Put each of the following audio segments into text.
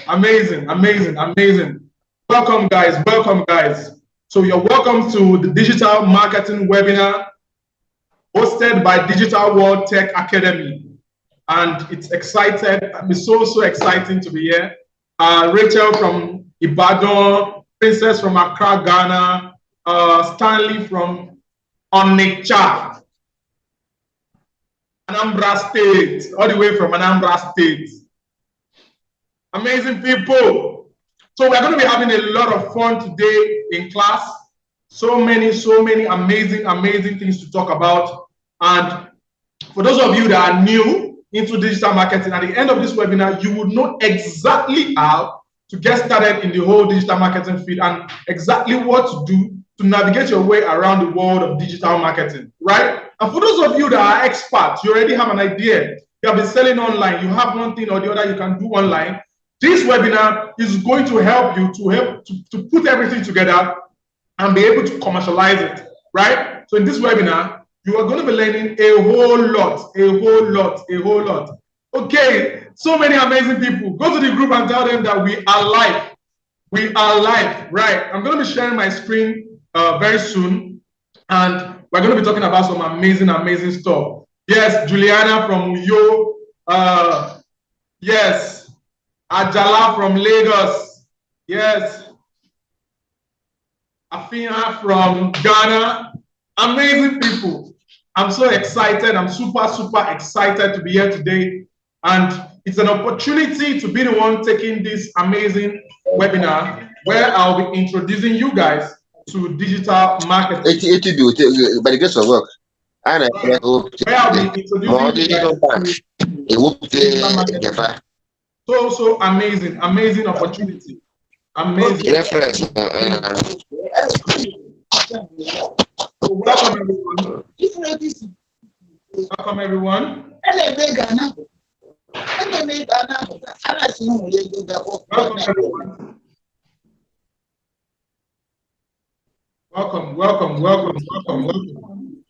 Amazing, amazing, amazing. Welcome, guys. Welcome, guys. So you're welcome to the digital marketing webinar hosted by Digital World Tech Academy. And it's so exciting to be here. Rachel from Ibadan, Princess from Accra, Ghana, Stanley from Onitsha, Anambra State, all the way from Anambra State. Amazing people. So we're going to be having a lot of fun today in class. So many amazing things to talk about. And for those of you that are new into digital marketing, at the end of this webinar, you will know exactly how to get started in the whole digital marketing field and exactly what to do to navigate your way around the world of digital marketing, right? And for those of you that are experts, you already have an idea. You have been selling online. You have one thing or the other you can do online. This webinar is going to help you to put everything together and be able to commercialize it, right? So in this webinar, you are going to be learning a whole lot. Okay, so many amazing people. Go to the group and tell them that we are live. We are live, right? I'm going to be sharing my screen very soon, and we're going to be talking about some amazing stuff. Yes, Juliana from Uyo. Yes. Ajala from Lagos. Yes. Afina from Ghana. Amazing people. I'm so excited. I'm super excited to be here today. And it's an opportunity to be the one taking this amazing webinar where I'll be introducing you guys to digital marketing. By the grace of work. And I hope where I'll be introducing you guys to so amazing opportunity. Amazing. Reference. Welcome everyone. Welcome everyone.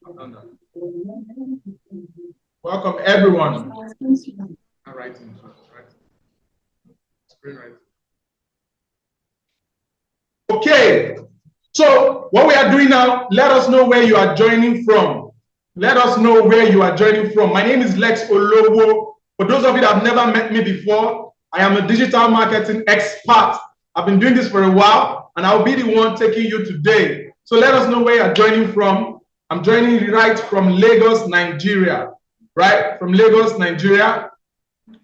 Welcome everyone. All right. Okay, so what we are doing now, let us know where you are joining from. Let us know where you are joining from. My name is Lex Olowo. For those of you that have never met me before, I am a digital marketing expert. I've been doing this for a while, and I'll be the one taking you today. So let us know where you're joining from. I'm joining right from Lagos, Nigeria. Right? From Lagos, Nigeria.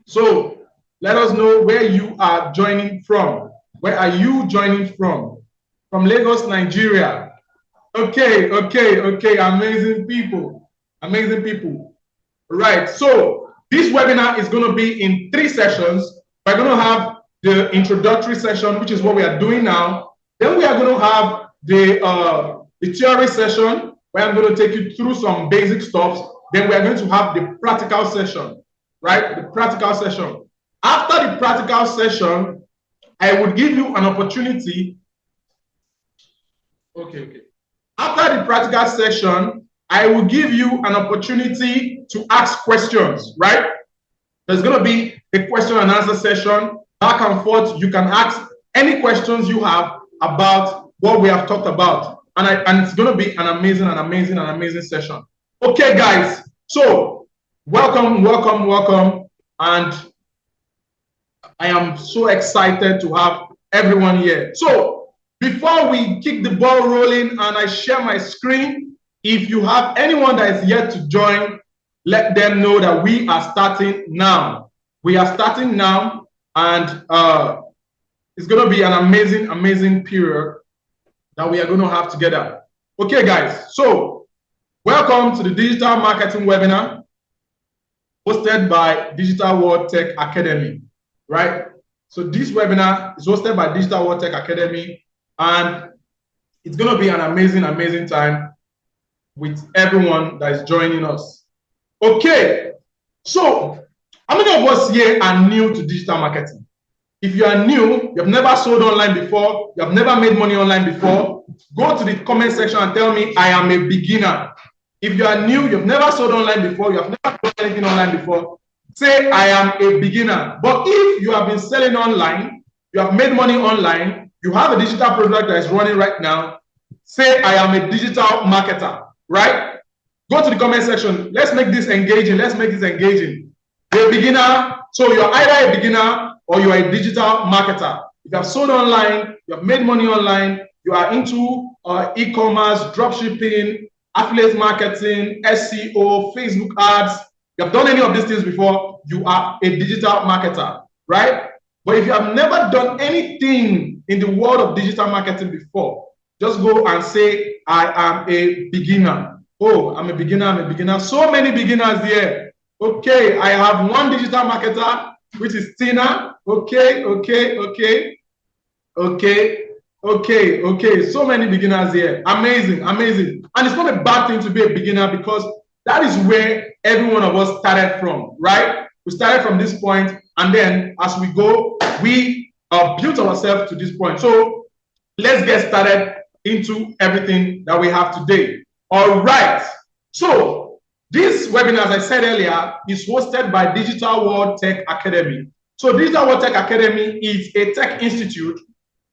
So let us know where you are joining from. Where are you joining from? From Lagos, Nigeria. Okay. Amazing people. Right. So this webinar is going to be in 3 sessions. We're going to have the introductory session, which is what we are doing now. Then we are going to have the theory session, where I'm going to take you through some basic stuff. Then we are going to have the practical session. Right? The practical session. After the practical session, I would give you an opportunity. Okay. After the practical session, I will give you an opportunity to ask questions, right? There's going to be a question and answer session, back and forth. You can ask any questions you have about what we have talked about. And it's going to be an amazing session. Okay, guys. So welcome. And I am so excited to have everyone here. So before we kick the ball rolling and I share my screen, if you have anyone that is yet to join, let them know that we are starting now. We are starting now, and it's going to be an amazing period that we are going to have together. Okay, guys. So welcome to the Digital Marketing Webinar hosted by Digital World Tech Academy. Right? So this webinar is hosted by Digital World Tech Academy, and it's going to be an amazing time with everyone that is joining us. Okay, so how many of us here are new to digital marketing? If you are new, you have never sold online before, you have never made money online before, go to the comment section and tell me I am a beginner. If you are new, you have never sold online before, you have never done anything online before, say I am a beginner. But if you have been selling online you have made money online, you have a digital product that is running right now. Say, I am a digital marketer, right? Go to the comment section. Let's make this engaging. Let's make this engaging. You're a beginner, so you're either a beginner or you are a digital marketer. If you have sold online, you have made money online, you are into e-commerce, dropshipping, affiliate marketing, SEO, Facebook ads, you have done any of these things before, you are a digital marketer, right? But if you have never done anything in the world of digital marketing before, just go and say, I am a beginner. Oh, I'm a beginner, I'm a beginner. So many beginners here. Okay, I have one digital marketer, which is Tina. Okay. So many beginners here. Amazing. And it's not a bad thing to be a beginner, because that is where every one of us started from, right? We started from this point, and then as we go, we built ourselves to this point. So let's get started into everything that we have today. All right. So this webinar, as I said earlier, is hosted by Digital World Tech Academy. So Digital World Tech Academy is a tech institute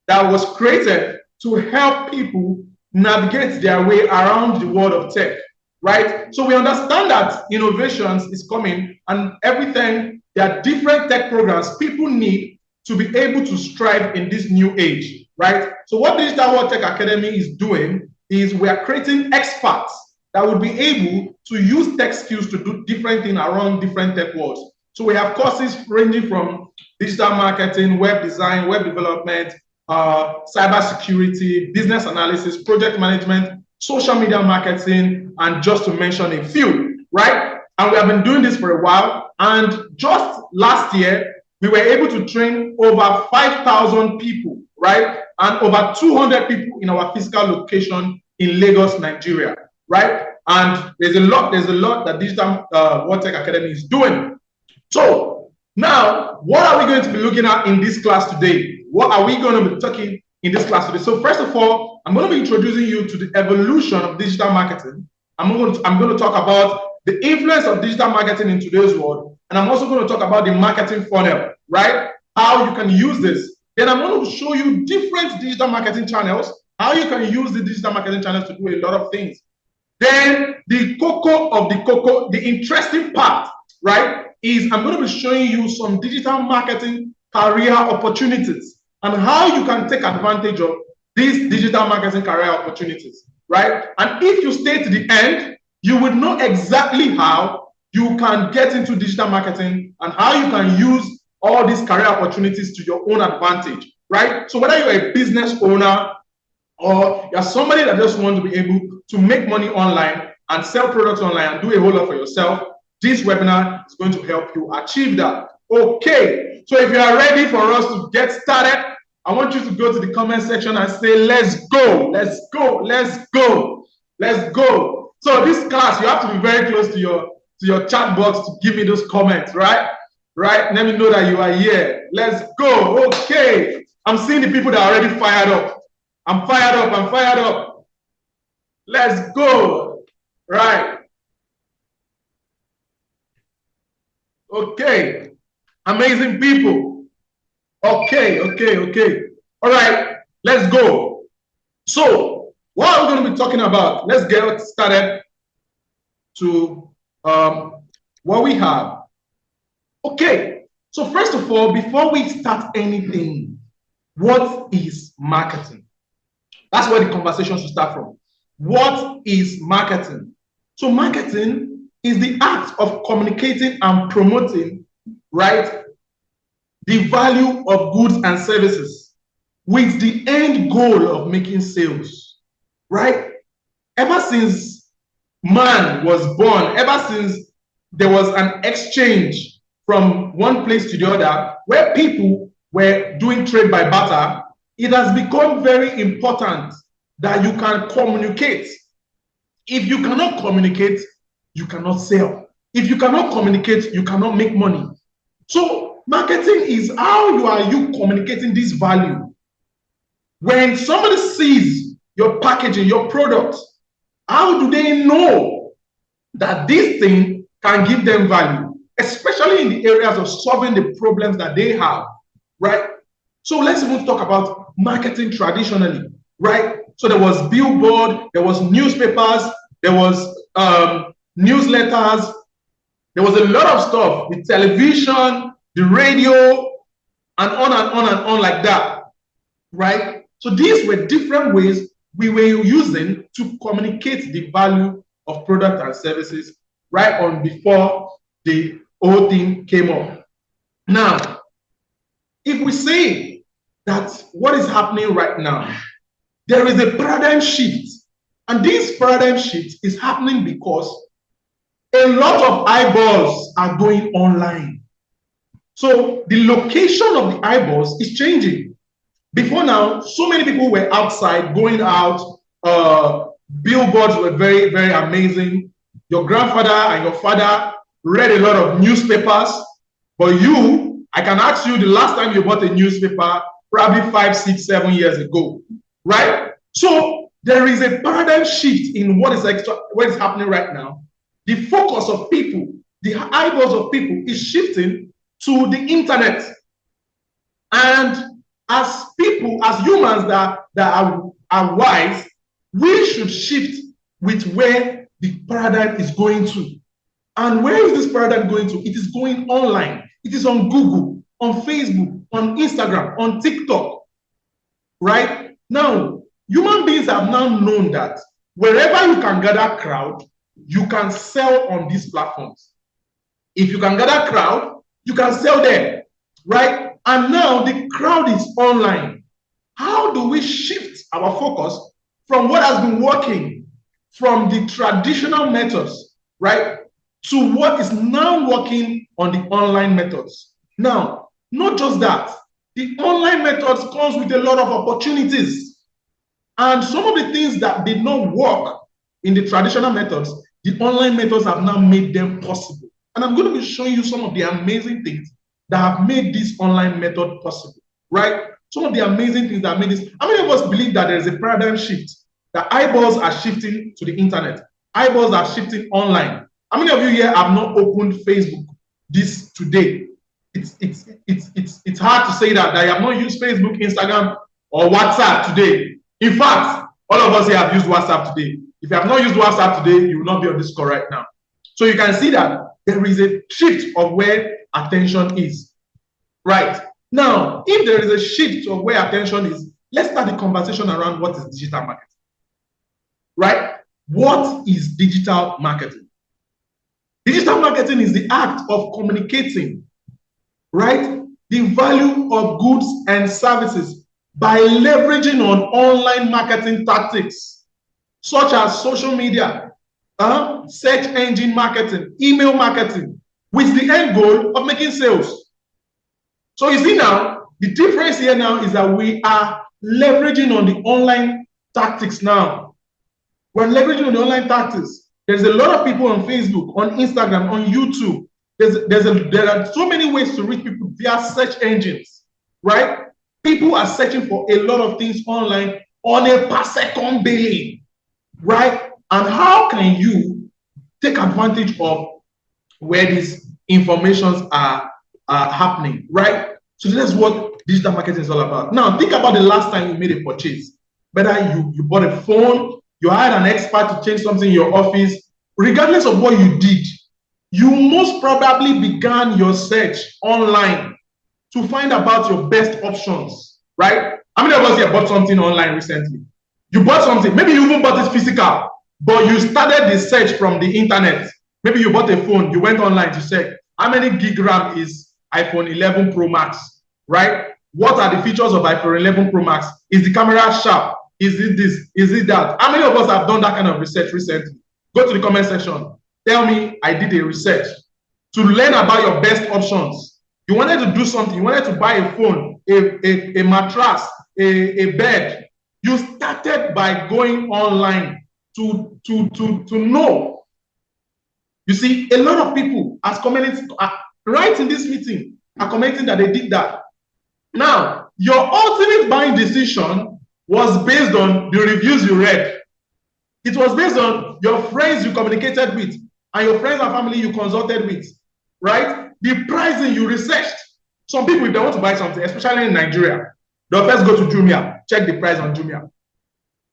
that was created to help people navigate their way around the world of tech, right? So we understand that innovations is coming, and everything, there are different tech programs people need to be able to strive in this new age, right? So what Digital World Tech Academy is doing is we are creating experts that will be able to use tech skills to do different things around different tech worlds. So we have courses ranging from digital marketing, web design, web development, cybersecurity, business analysis, project management, social media marketing, and just to mention a few, right? And we have been doing this for a while. And just last year, we were able to train over 5,000 people, right? And over 200 people in our physical location in Lagos, Nigeria, right? And there's a lot that Digital World Tech Academy is doing. So now, what are we going to be looking at in this class today? What are we going to be talking in this class today? So first of all, I'm going to be introducing you to the evolution of digital marketing. I'm going to talk about the influence of digital marketing in today's world. And I'm also going to talk about the marketing funnel, right? How you can use this. Then I'm going to show you different digital marketing channels, how you can use the digital marketing channels to do a lot of things. Then the the interesting part, right, is I'm going to be showing you some digital marketing career opportunities and how you can take advantage of these digital marketing career opportunities, right? And if you stay to the end, you will know exactly how you can get into digital marketing and how you can use all these career opportunities to your own advantage, right? So whether you're a business owner or you're somebody that just wants to be able to make money online and sell products online and do a whole lot for yourself, this webinar is going to help you achieve that. Okay, so if you are ready for us to get started, I want you to go to the comment section and say, let's go, let's go, let's go, let's go. So this class, you have to be very close to your chat box to give me those comments, right? Right, let me know that you are here. Let's go. Okay, I'm seeing the people that are already fired up. I'm fired up. Let's go. Right. Okay. Amazing people. Okay. All right, let's go. So, what are we going to be talking about? Let's get started to what we have. Okay, so first of all, before we start anything, what is marketing? That's where the conversation should start from. What is marketing? So marketing is the act of communicating and promoting, right, the value of goods and services with the end goal of making sales, right? Ever since man was born, ever since there was an exchange from one place to the other, where people were doing trade by barter, it has become very important that you can communicate. If you cannot communicate, you cannot sell. If you cannot communicate, you cannot make money. So marketing is how you communicating this value. When somebody sees your packaging, your product, how do they know that this thing can give them value, especially in the areas of solving the problems that they have, right? So let's even talk about marketing traditionally, right? So there was billboard, there was newspapers, there was newsletters, there was a lot of stuff, the television, the radio, and on and on and on like that, right? So these were different ways we were using to communicate the value of products and services right on before the whole thing came up. Now, if we say that what is happening right now, there is a paradigm shift, and this paradigm shift is happening because a lot of eyeballs are going online. So the location of the eyeballs is changing. Before now, so many people were outside, going out. Billboards were very, very amazing. Your grandfather and your father read a lot of newspapers, but you, I can ask you the last time you bought a newspaper, probably 5, 6, 7 years ago, right? So there is a paradigm shift in what is happening right now. The focus of people, the eyeballs of people is shifting to the internet. And as people, as humans that are wise, we should shift with where the paradigm is going to. And where is this paradigm going to? It is going online. It is on Google, on Facebook, on Instagram, on TikTok, right? Now, human beings have now known that wherever you can gather crowd, you can sell on these platforms. If you can gather crowd, you can sell there, right? And now the crowd is online. How do we shift our focus from what has been working from the traditional methods, right, to what is now working on the online methods? Now, not just that, the online methods comes with a lot of opportunities. And some of the things that did not work in the traditional methods, the online methods have now made them possible. And I'm going to be showing you some of the amazing things that have made this online method possible, right? Some of the amazing things that made this. How many of us believe that there is a paradigm shift? That eyeballs are shifting to the internet. Eyeballs are shifting online. How many of you here have not opened Facebook this today? It's hard to say that you have not used Facebook, Instagram, or WhatsApp today. In fact, all of us here have used WhatsApp today. If you have not used WhatsApp today, you will not be on this call right now. So you can see that there is a shift of where attention is. Right. Now, if there is a shift of where attention is, let's start the conversation around what is digital marketing. Right? What is digital marketing? Digital marketing is the act of communicating, right, the value of goods and services by leveraging on online marketing tactics such as social media, search engine marketing, email marketing, with the end goal of making sales. So you see now, the difference here now is that we are leveraging on the online tactics now. We're leveraging on the online tactics. There's a lot of people on Facebook, on Instagram, on YouTube. There are so many ways to reach people via search engines, right? People are searching for a lot of things online on a per second basis, right? And how can you take advantage of where these informations are happening, right? So that's what digital marketing is all about. Now, think about the last time you made a purchase. Whether you bought a phone, you hired an expert to change something in your office, regardless of what you did, you most probably began your search online to find about your best options, right? How many of us here bought something online recently? You bought something, maybe you even bought it physical, but you started the search from the internet. Maybe you bought a phone, you went online to check how many gig RAM is iPhone 11 Pro Max, right? What are the features of iPhone 11 Pro Max? Is the camera sharp? Is it this? Is it that? How many of us have done that kind of research recently? Go to the comment section. Tell me I did a research to learn about your best options. You wanted to do something. You wanted to buy a phone, a mattress, a bed. You started by going online to know. You see, a lot of people as commenting right in this meeting are commenting that they did that. Now, your ultimate buying decision was based on the reviews you read. It was based on your friends you communicated with and your friends and family you consulted with, right? The pricing you researched. Some people, if they want to buy something, especially in Nigeria, They'll first go to Jumia, check the price on Jumia.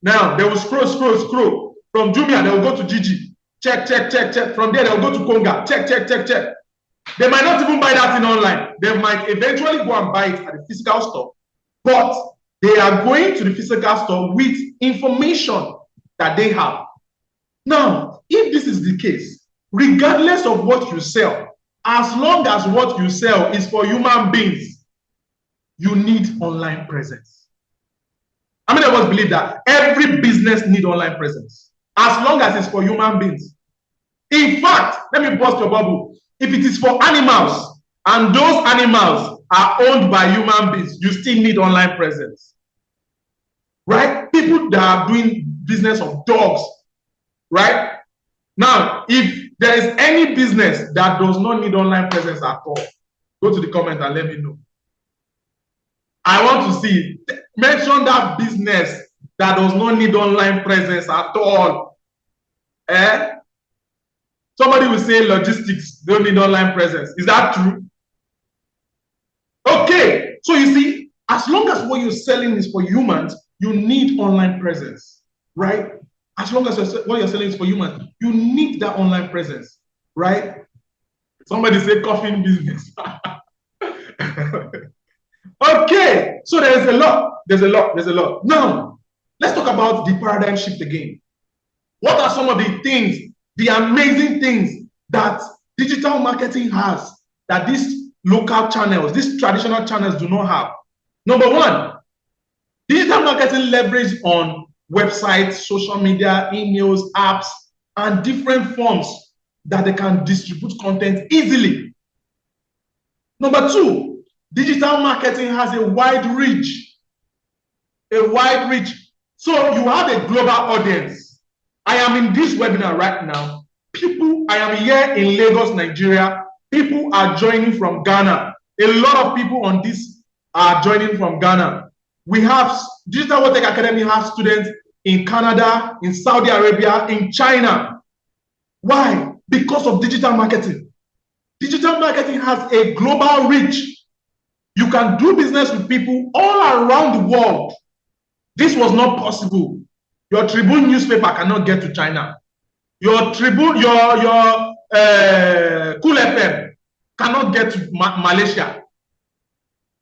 Now they will scroll. From Jumia, they will go to Gigi, check. From there, they'll go to Konga, check. They might not even buy that thing online. They might eventually go and buy it at the physical store, but they are going to the physical store with information that they have. Now, if this is the case, regardless of what you sell, as long as what you sell is for human beings, you need online presence. How many of us believe that every business needs online presence as long as it's for human beings? In fact, let me burst your bubble. If it is for animals and those animals are owned by human beings, you still need online presence. Right? People that are doing business of dogs, right? Now, if there is any business that does not need online presence at all, go to the comment and let me know. I want to see, mention that business that does not need online presence at all. Somebody will say logistics don't need online presence. Is that true? Okay, so you see, as long as what you're selling is for humans, you need online presence, right? As long as what you're selling is for humans, you need that online presence, right? Somebody say coffin business. Okay, so there's a lot. Now, let's talk about the paradigm shift again. What are some of the things, the amazing things that digital marketing has that these local channels, these traditional channels do not have? Number one, digital marketing leverage on websites, social media, emails, apps, and different forms that they can distribute content easily. Number two, digital marketing has a wide reach. So you have a global audience. I am in this webinar right now. I am here in Lagos, Nigeria. People are joining from Ghana. A lot of people on this are joining from Ghana. We have Digital World Tech Academy has students in Canada, in Saudi Arabia, in China. Why? Because of digital marketing. Digital marketing has a global reach. You can do business with people all around the world. This was not possible. Your Tribune newspaper cannot get to China. Your Tribune, your Cool FM cannot get to Malaysia.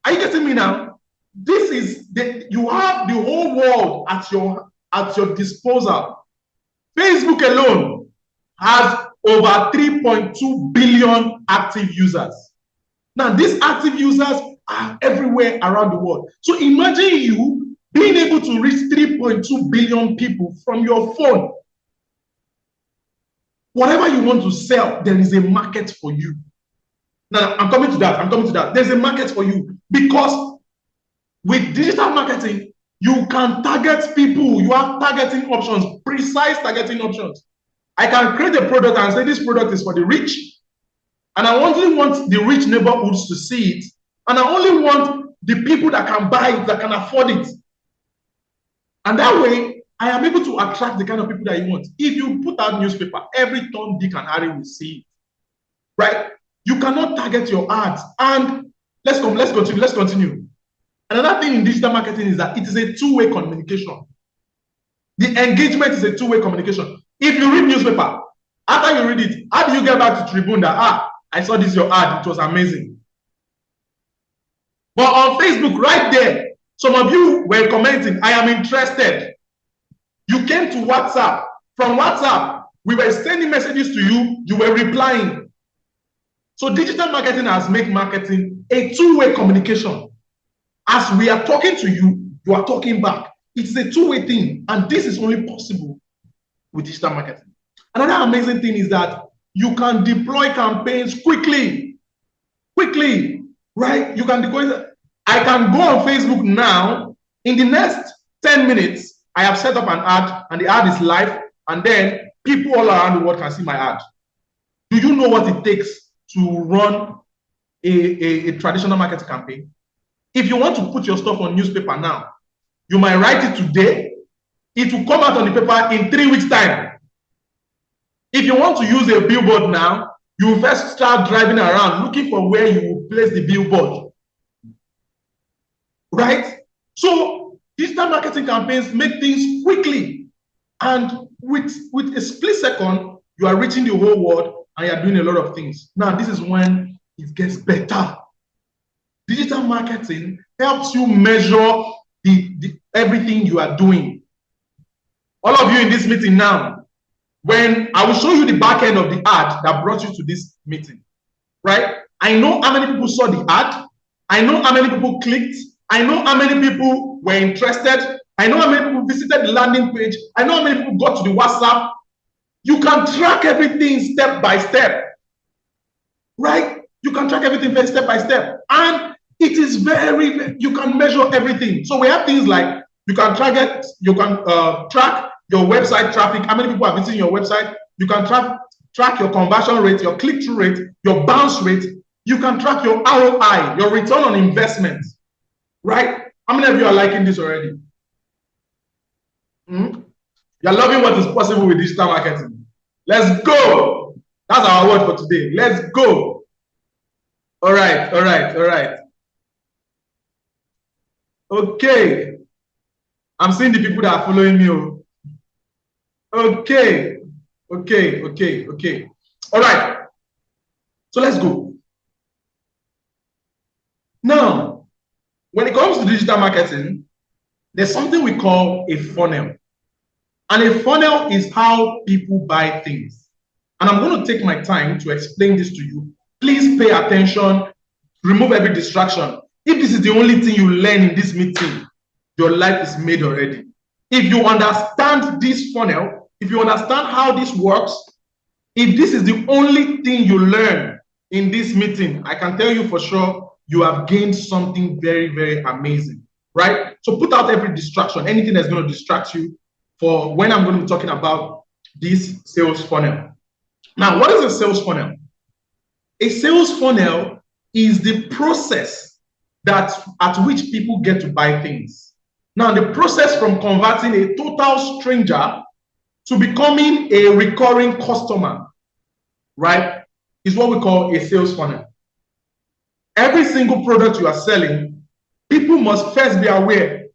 Are you getting me now? This is you have the whole world at your disposal. Facebook alone has over 3.2 billion active users. Now, these active users are everywhere around the world. So imagine you being able to reach 3.2 billion people from your phone. Whatever you want to sell, there is a market for you. Now, I'm coming to that. There's a market for you because with digital marketing, you can target people. You have targeting options, precise targeting options. I can create a product and say this product is for the rich, and I only want the rich neighborhoods to see it, and I only want the people that can buy it, that can afford it. And that way, I am able to attract the kind of people that you want. If you put out newspaper, every Tom, Dick, and Harry will see it, right? You cannot target your ads. And let's continue. Another thing in digital marketing is that it is a two-way communication. The engagement is a two-way communication. If you read newspaper, after you read it, how do you get back to Tribune that, I saw this your ad, it was amazing. But on Facebook, right there, some of you were commenting, I am interested. You came to WhatsApp. From WhatsApp, we were sending messages to you, you were replying. So digital marketing has made marketing a two-way communication. As we are talking to you, you are talking back. It's a two-way thing, and this is only possible with digital marketing. Another amazing thing is that you can deploy campaigns quickly, right? You can deploy. I can go on Facebook now. In the next 10 minutes, I have set up an ad, and the ad is live, and then people all around the world can see my ad. Do you know what it takes to run a traditional marketing campaign? If you want to put your stuff on newspaper now, you might write it today. It will come out on the paper in 3 weeks' time. If you want to use a billboard now, you will first start driving around looking for where you will place the billboard. Right? marketing campaigns, make things quickly. And with a split second, you are reaching the whole world and you're doing a lot of things. Now, this is when it gets better. Digital marketing helps you measure everything you are doing. All of you in this meeting now, when I will show you the back end of the ad that brought you to this meeting, right? I know how many people saw the ad. I know how many people clicked. I know how many people were interested. I know how many people visited the landing page. I know how many people got to the WhatsApp. You can track everything step by step, right? You can track everything very step by step. And it is you can measure everything. So we have things like you can track your website traffic, how many people are visiting your website. You can track your conversion rate, your click-through rate, your bounce rate. You can track your ROI, your return on investment, right? How many of you are liking this already? You're loving what is possible with digital marketing. Let's go. That's our word for today. Let's go. All right. Okay. I'm seeing the people that are following me. Okay. All right. So let's go. Now, when it comes to digital marketing, there's something we call a funnel. And a funnel is how people buy things. And I'm going to take my time to explain this to you. Please pay attention. Remove every distraction. If this is the only thing you learn in this meeting, your life is made already. If you understand this funnel, if you understand how this works, if this is the only thing you learn in this meeting, I can tell you for sure, you have gained something very, very amazing, right? So put out every distraction, anything that's going to distract you for when I'm going to be talking about this sales funnel. Now, what is a sales funnel? A sales funnel is the process at which people get to buy things. Now, the process from converting a total stranger to becoming a recurring customer, right, is what we call a sales funnel. Every single product you are selling, people must first be aware.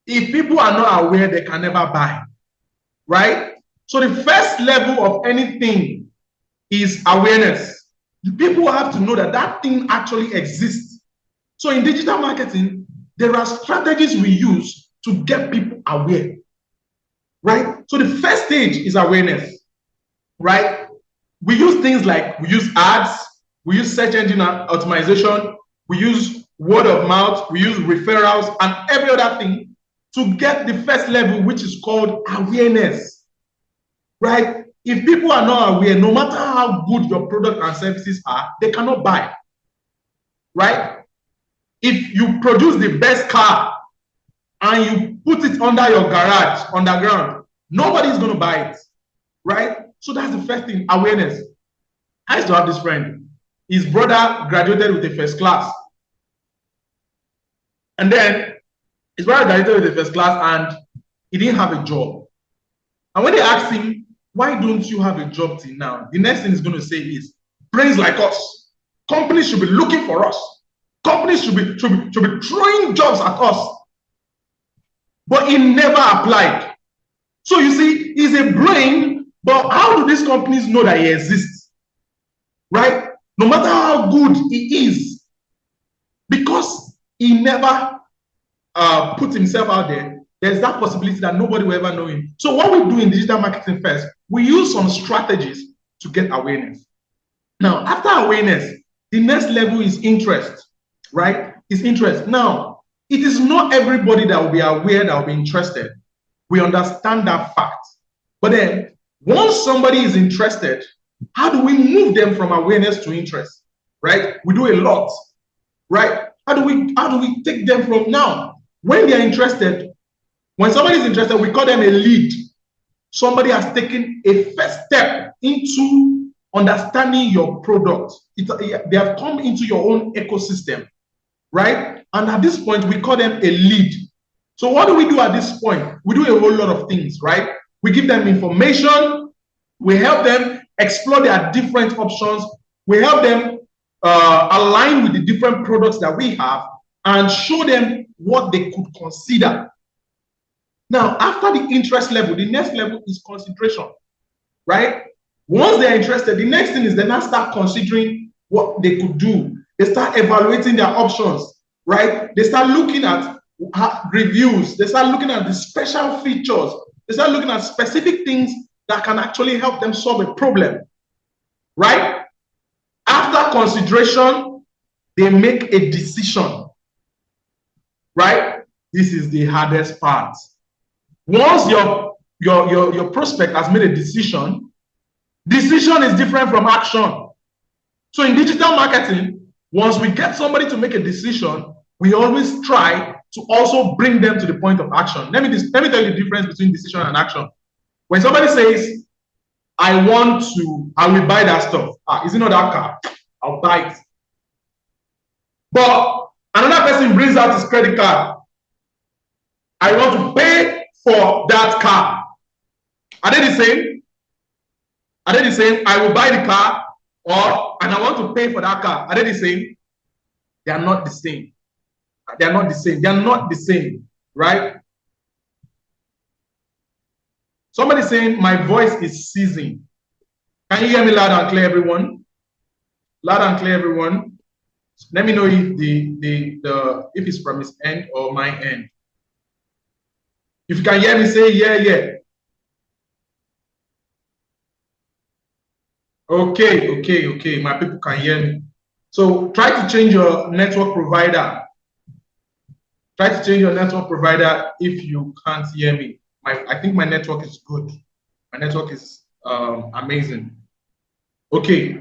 If people are not aware, they can never buy, right? So the first level of anything is awareness. People have to know that that thing actually exists. So in digital marketing, there are strategies we use to get people aware, right? So the first stage is awareness, right? We use things like, we use ads, we use search engine optimization, we use word of mouth, we use referrals, and every other thing to get the first level, which is called awareness, right? If people are not aware, no matter how good your product and services are, they cannot buy, right? If you produce the best car and you put it under your garage, underground, nobody's going to buy it, right? So that's the first thing, awareness. I used to have this friend. His brother graduated with a first class. And then his brother graduated with a first class and he didn't have a job. And when they asked him, why don't you have a job till now? The next thing he's going to say is, brains like us. Companies should be looking for us. Companies should be throwing jobs at us. But he never applied. So you see, he's a brain, but how do these companies know that he exists? Right? No matter how good he is, because he never put himself out there, there's that possibility that nobody will ever know him. So what we do in digital marketing first, we use some strategies to get awareness. Now, after awareness, the next level is interest, right? Is interest. Now, it is not everybody that will be aware, that will be interested. We understand that fact. But then, once somebody is interested, how do we move them from awareness to interest, right? We do a lot, right? How do we take them from now? When they are interested, when somebody is interested, we call them a lead. Somebody has taken a first step into understanding your product. They have come into your own ecosystem, right? And at this point, we call them a lead. So what do we do at this point? We do a whole lot of things, right? We give them information. We help them explore their different options. We help them align with the different products that we have. and show them what they could consider. Now, after the interest level, the next level is consideration, right? Once they're interested, the next thing is they now start considering what they could do. They start evaluating their options, right? They start looking at reviews. They start looking at the special features. They start looking at specific things that can actually help them solve a problem, right? After consideration, they make a decision, right? This is the hardest part. Once your prospect has made a decision is different from action. So in digital marketing, once we get somebody to make a decision, we always try to also bring them to the point of action. Let me tell you the difference between decision and action. When somebody says, I will buy that stuff. Is it not that car? I'll buy it. But another person brings out his credit card. I want to pay for that car. Are they the same? Are they the same? I will buy the car, and I want to pay for that car. Are they the same? They are not the same. They are not the same. They are not the same, right? Somebody saying my voice is ceasing. Can you hear me loud and clear, everyone? Loud and clear, everyone. Let me know if if it's from his end or my end. If you can hear me, say yeah. Okay. My people can hear me. So try to change your network provider. Try to change your network provider if you can't hear me. I think my network is good. My network is amazing. Okay.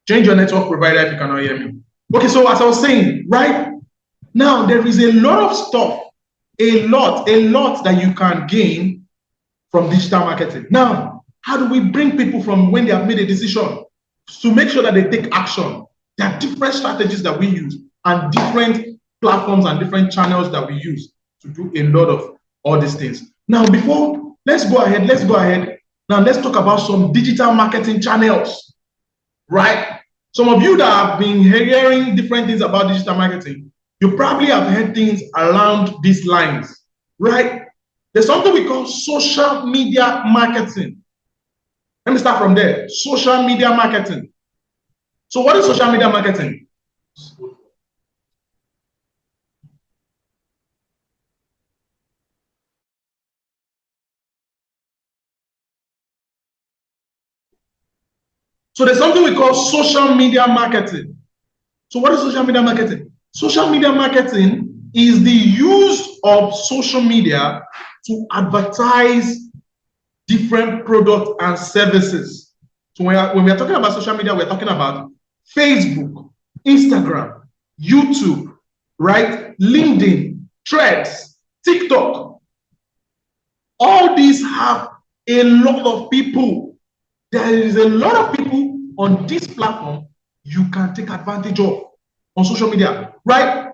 Change your network provider if you cannot hear me. Okay, so as I was saying, right now there is a lot of stuff, a lot that you can gain from digital marketing. Now, how do we bring people from when they have made a decision to make sure that they take action? There are different strategies that we use and different platforms and different channels that we use to do a lot of all these things. Now, let's go ahead. Now, let's talk about some digital marketing channels, right? Some of you that have been hearing different things about digital marketing, you probably have heard things around these lines, right? There's something we call social media marketing. Let me start from there. Social media marketing. So what is social media marketing? So there's something we call social media marketing. So what is social media marketing? Social media marketing is the use of social media to advertise different products and services. So when we are talking about social media, we're talking about Facebook, Instagram, YouTube, right? LinkedIn, Threads, TikTok. All these have a lot of people. There is a lot of people on this platform you can take advantage of on social media, right?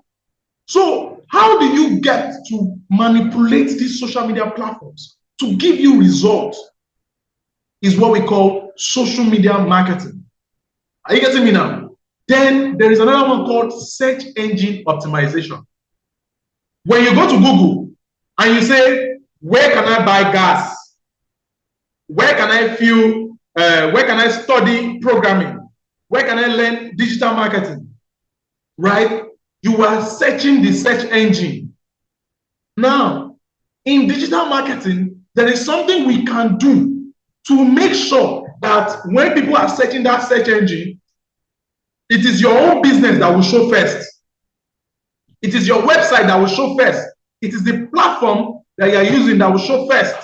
So how do you get to manipulate these social media platforms to give you results is what we call social media marketing. Are you getting me now? Then there is another one called search engine optimization. When you go to Google and you say, where can I buy gas? Where can I fuel? Where can I study programming? Where can I learn digital marketing? Right? You are searching the search engine. Now, in digital marketing, there is something we can do to make sure that when people are searching that search engine, it is your own business that will show first. It is your website that will show first. It is the platform that you are using that will show first.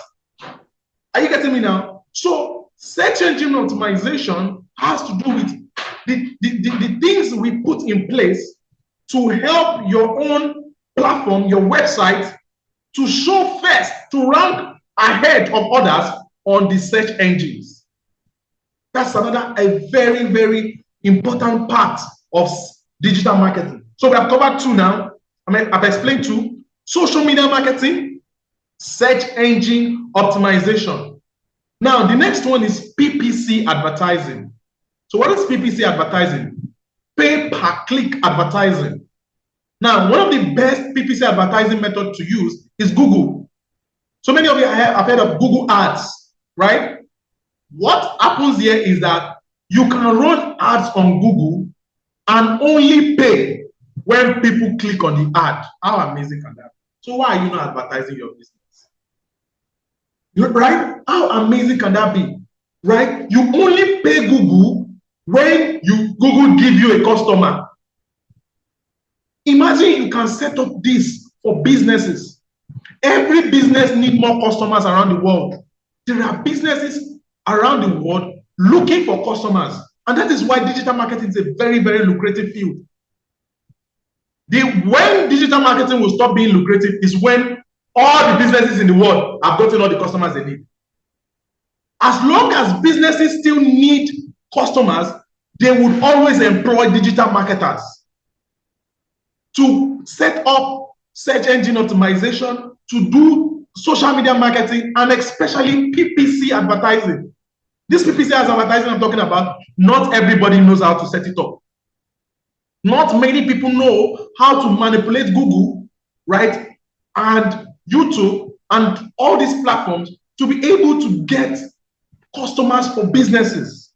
Are you getting me now? So search engine optimization has to do with the things we put in place to help your own platform, your website, to show first, to rank ahead of others on the search engines. That's a very, very important part of digital marketing. So we have covered two now. I've explained two: social media marketing, search engine optimization. Now, the next one is PPC advertising. So what is PPC advertising? Pay per click advertising. Now, one of the best PPC advertising method to use is Google. So many of you have heard of Google Ads, right? What happens here is that you can run ads on Google and only pay when people click on the ad. How amazing can that be? So why are you not advertising your business? Right? How amazing can that be? Right? You only pay Google when Google give you a customer. Imagine you can set up this for businesses. Every business needs more customers around the world. There are businesses around the world looking for customers. And that is why digital marketing is a very, very lucrative field. When digital marketing will stop being lucrative is when all the businesses in the world have gotten all the customers they need. As long as businesses still need customers, they would always employ digital marketers to set up search engine optimization, to do social media marketing, and especially PPC advertising. This PPC advertising I'm talking about, not everybody knows how to set it up. Not many people know how to manipulate Google, right, and YouTube and all these platforms to be able to get customers for businesses,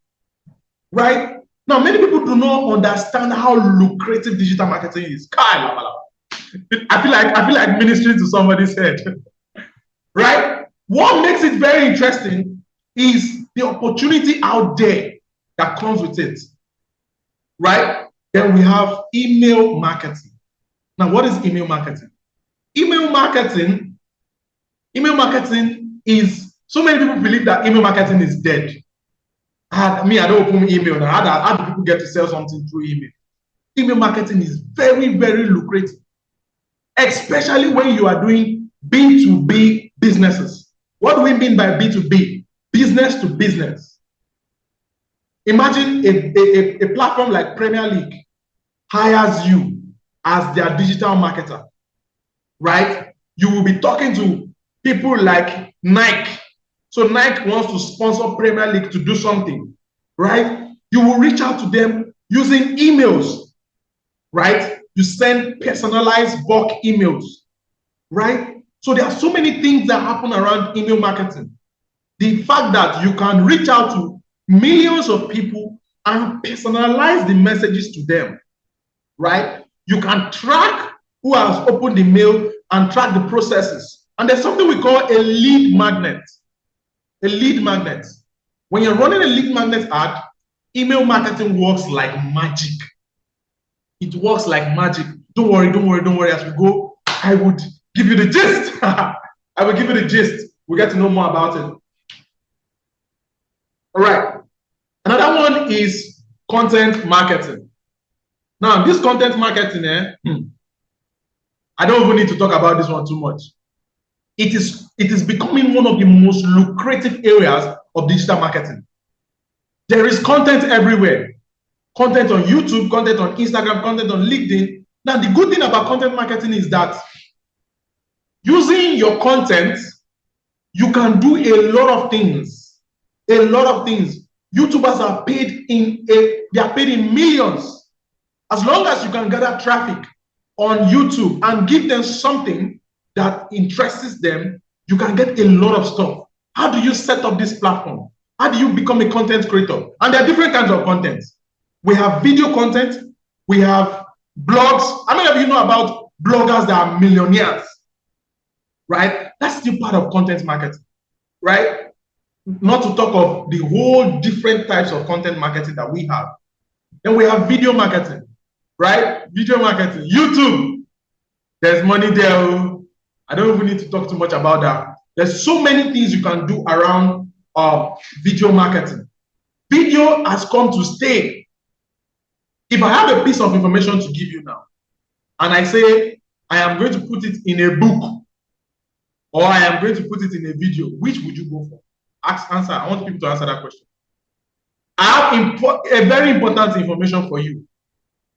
right? Now, many people do not understand how lucrative digital marketing is. I feel like ministering to somebody's head, right? What makes it very interesting is the opportunity out there that comes with it, right? Then we have email marketing. Now, what is email marketing? Email marketing is, so many people believe that email marketing is dead. I don't open email now. How do people get to sell something through email? Email marketing is very, very lucrative, especially when you are doing B2B businesses. What do we mean by B2B? Business to business. Imagine a platform like Premier League hires you as their digital marketer, right? You will be talking to people like Nike. So Nike wants to sponsor Premier League to do something, right? You will reach out to them using emails, right? You send personalized bulk emails, right? So there are so many things that happen around email marketing. The fact that you can reach out to millions of people and personalize the messages to them, right? You can track who has opened the mail and track the processes. And there's something we call a lead magnet. A lead magnet. When you're running a lead magnet ad, email marketing works like magic. It works like magic. Don't worry. As we go, I would give you the gist. I will give you the gist. We'll get to know more about it. All right. Another one is content marketing. Now, this content marketing, I don't even need to talk about this one too much. It is becoming one of the most lucrative areas of digital marketing. There is content everywhere. Content on YouTube, content on Instagram, content on LinkedIn. Now, the good thing about content marketing is that using your content, you can do a lot of things. A lot of things. YouTubers are paid in millions. As long as you can gather traffic on YouTube and give them something that interests them, you can get a lot of stuff. How do you set up this platform? How do you become a content creator? And there are different kinds of content. We have video content. We have blogs. How many of you know about bloggers that are millionaires? Right? That's still part of content marketing, right? Not to talk of the whole different types of content marketing that we have. Then we have video marketing, right? Video marketing, YouTube. There's money there. I don't even need to talk too much about that. There's so many things you can do around video marketing. Video has come to stay. If I have a piece of information to give you now, and I say I am going to put it in a book, or I am going to put it in a video, which would you go for? Answer. I want people to answer that question. I have a very important information for you,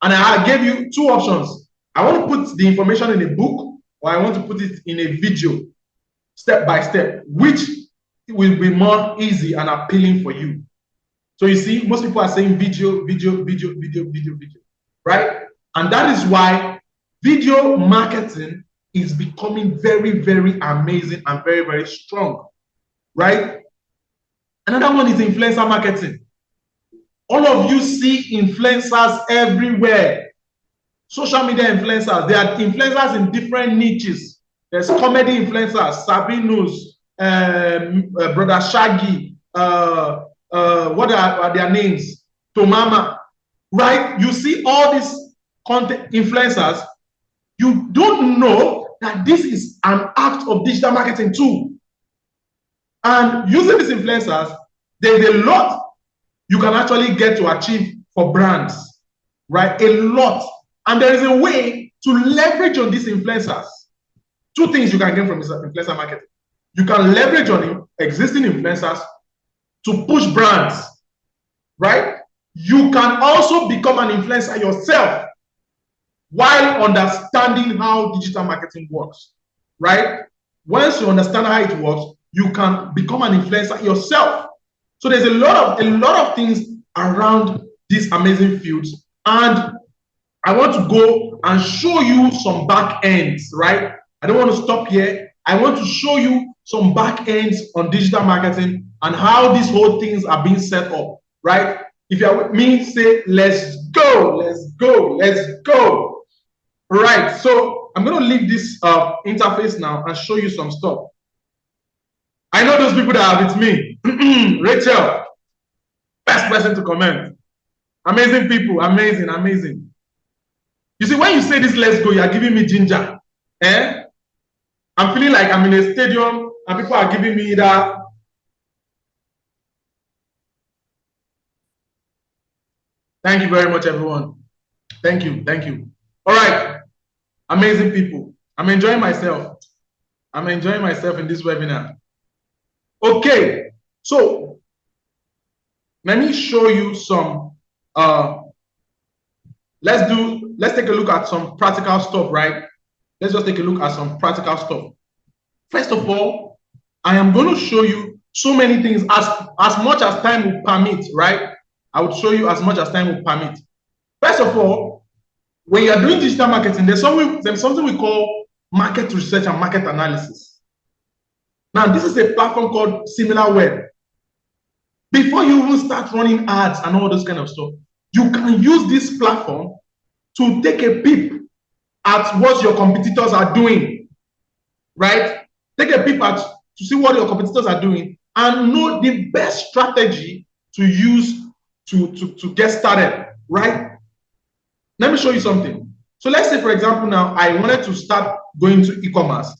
and I gave you two options. I want to put the information in a book, or I want to put it in a video, step by step, which will be more easy and appealing for you. So you see, most people are saying video, right? And that is why video marketing is becoming very, very amazing and very, very strong, right? Another one is influencer marketing. All of you see influencers everywhere. Social media influencers. There are influencers in different niches. There's comedy influencers, Sabinus, Brother Shaggy, what are their names? Tomama, right? You see all these content influencers. You don't know that this is an act of digital marketing too. And using these influencers, there's a lot you can actually get to achieve for brands, right? A lot. And there is a way to leverage on these influencers. Two things you can get from influencer marketing. You can leverage on existing influencers to push brands, right? You can also become an influencer yourself while understanding how digital marketing works, right? Once you understand how it works, you can become an influencer yourself. So there's a lot of things around these amazing fields, and I want to go and show you some back ends, right? I don't want to stop here. I want to show you some back ends on digital marketing and how these whole things are being set up, right? If you're with me, say, let's go, let's go, let's go. Right, so I'm going to leave this interface now and show you some stuff. I know those people that are with me. Rachel, best person to comment. Amazing people, amazing, amazing. You see, when you say this, let's go, you're giving me ginger. I'm feeling like I'm in a stadium and people are giving me that. Thank you very much, everyone. Thank you, thank you. All right, amazing people. I'm enjoying myself. I'm enjoying myself in this webinar. Okay, so let me show you some, let's take a look at some practical stuff, right? Let's just take a look at some practical stuff. First of all, I am going to show you so many things as much as time will permit, right? I would show you as much as time will permit. First of all, when you are doing digital marketing, there's something we call market research and market analysis. Now, this is a platform called SimilarWeb. Before you even start running ads and all those kind of stuff, you can use this platform to take a peep at what your competitors are doing, right? Take a peep at to see what your competitors are doing and know the best strategy to use to get started, right? Let me show you something. So let's say, for example, now I wanted to start going to e-commerce,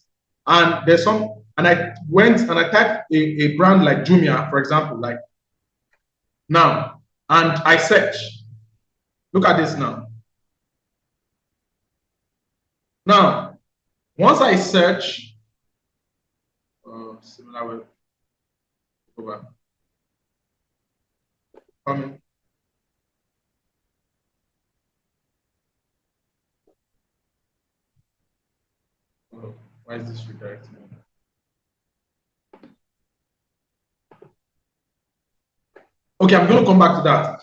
and there's some, and I went and I typed a brand like Jumia, for example, like now, and I search. Look at this now. Now, once I search, SimilarWeb, go back. Coming. Oh, why is this redirecting me? Okay, I'm going to come back to that.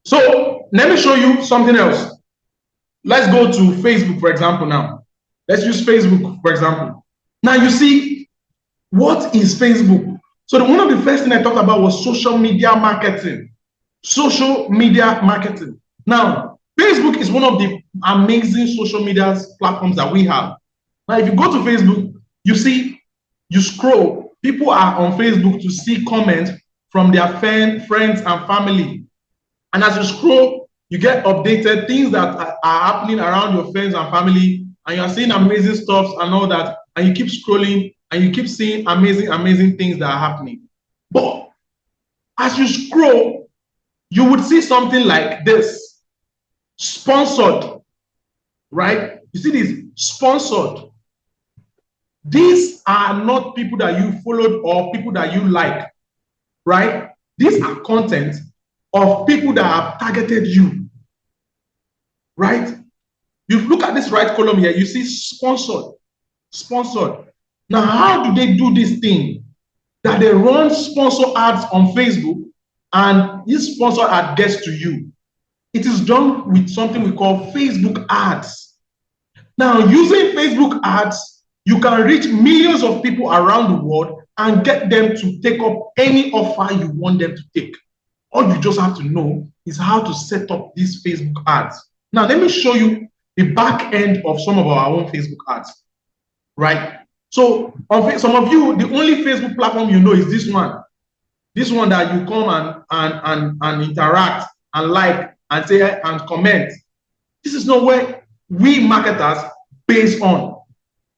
So let me show you something else. Let's go to Facebook, for example, now. Let's use Facebook, for example. Now, you see, what is Facebook? So one of the first things I talked about was social media marketing. Social media marketing. Now, Facebook is one of the amazing social media platforms that we have. Now, if you go to Facebook, you see, you scroll, people are on Facebook to see comments from their friends and family. And as you scroll, you get updated things that are happening around your friends and family, and you're seeing amazing stuff and all that, and you keep scrolling and you keep seeing amazing things that are happening. But as you scroll, you would see something like this, sponsored, right? You see this, sponsored. These are not people that you followed or people that you like, right? These are content of people that have targeted you, right? You look at this right column here, you see sponsored, sponsored. Now, how do they do this thing? That they run sponsor ads on Facebook, and this sponsor ad gets to you. It is done with something we call Facebook ads. Now, using Facebook ads, you can reach millions of people around the world and get them to take up any offer you want them to take. All you just have to know is how to set up these Facebook ads. Now, let me show you the back end of some of our own Facebook ads, right? So, on some of you, the only Facebook platform you know is this one. This one that you come and interact and like and say and comment. This is not where we marketers base on.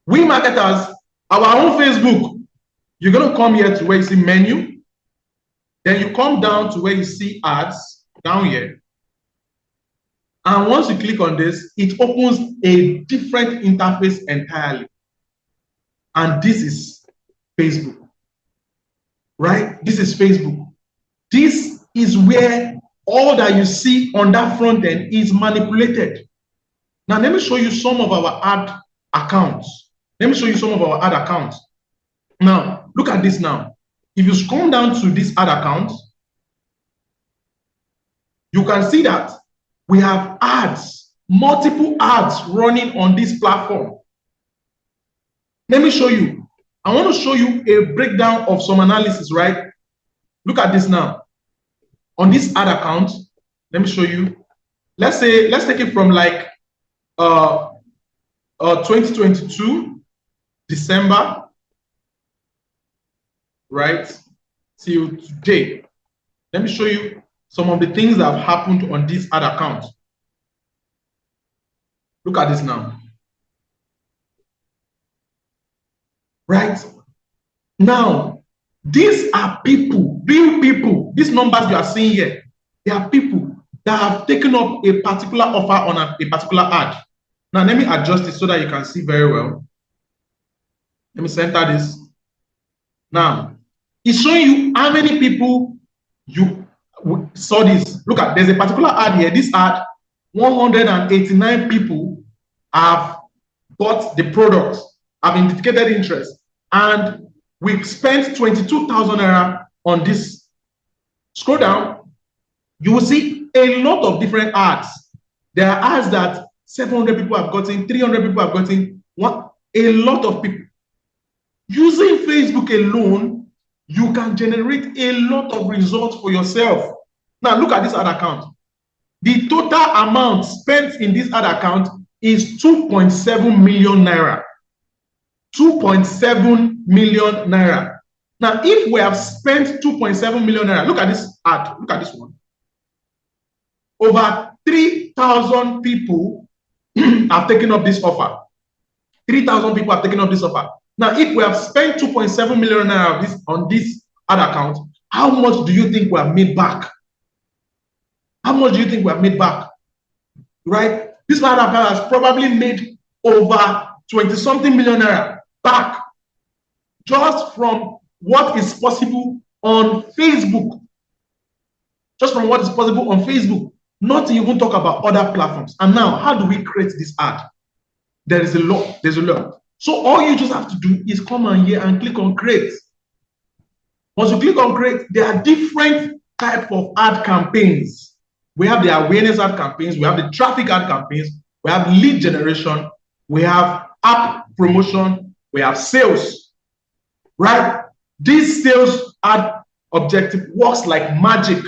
We marketers, our own Facebook, you're going to come here to where you see menu. Then you come down to where you see ads down here. And once you click on this, it opens a different interface entirely. And this is Facebook, right? This is Facebook. This is where all that you see on that front end is manipulated. Now, let me show you some of our ad accounts. Let me show you some of our ad accounts. Now, look at this now. If you scroll down to this ad account, you can see that we have ads, multiple ads running on this platform. Let me show you. I want to show you a breakdown of some analysis, right? Look at this now. On this ad account, let me show you. Let's take it from like 2022, December, right, till today. Let me show you some of the things that have happened on this ad account. Look at this now. Right? Now, these are people, real people. These numbers you are seeing here, they are people that have taken up a particular offer on a particular ad. Now, let me adjust it so that you can see very well. Let me center this. Now, it's showing you how many people you saw this. Look at, there's a particular ad here. This ad, 189 people have bought the product, have indicated interest, and we spent 22,000 naira on this. Scroll down, you will see a lot of different ads. There are ads that 700 people have gotten, 300 people have gotten, a lot of people. Using Facebook alone, you can generate a lot of results for yourself. Now, look at this ad account. The total amount spent in this ad account is 2.7 million naira. 2.7 million naira. Now, if we have spent 2.7 million naira, look at this ad, look at this one. Over 3,000 people have taken up this offer. 3,000 people have taken up this offer. Now, if we have spent 2.7 million naira on this ad account, how much do you think we have made back? How much do you think we have made back? Right? This ad account has probably made over 20-something million naira back just from what is possible on Facebook. Just from what is possible on Facebook. Not to even talk about other platforms. And now, how do we create this ad? There is a lot. There's a lot. So all you just have to do is come on here and click on create. Once you click on create, there are different types of ad campaigns. We have the awareness ad campaigns, we have the traffic ad campaigns, we have lead generation, we have app promotion, we have sales, right? This sales ad objective works like magic,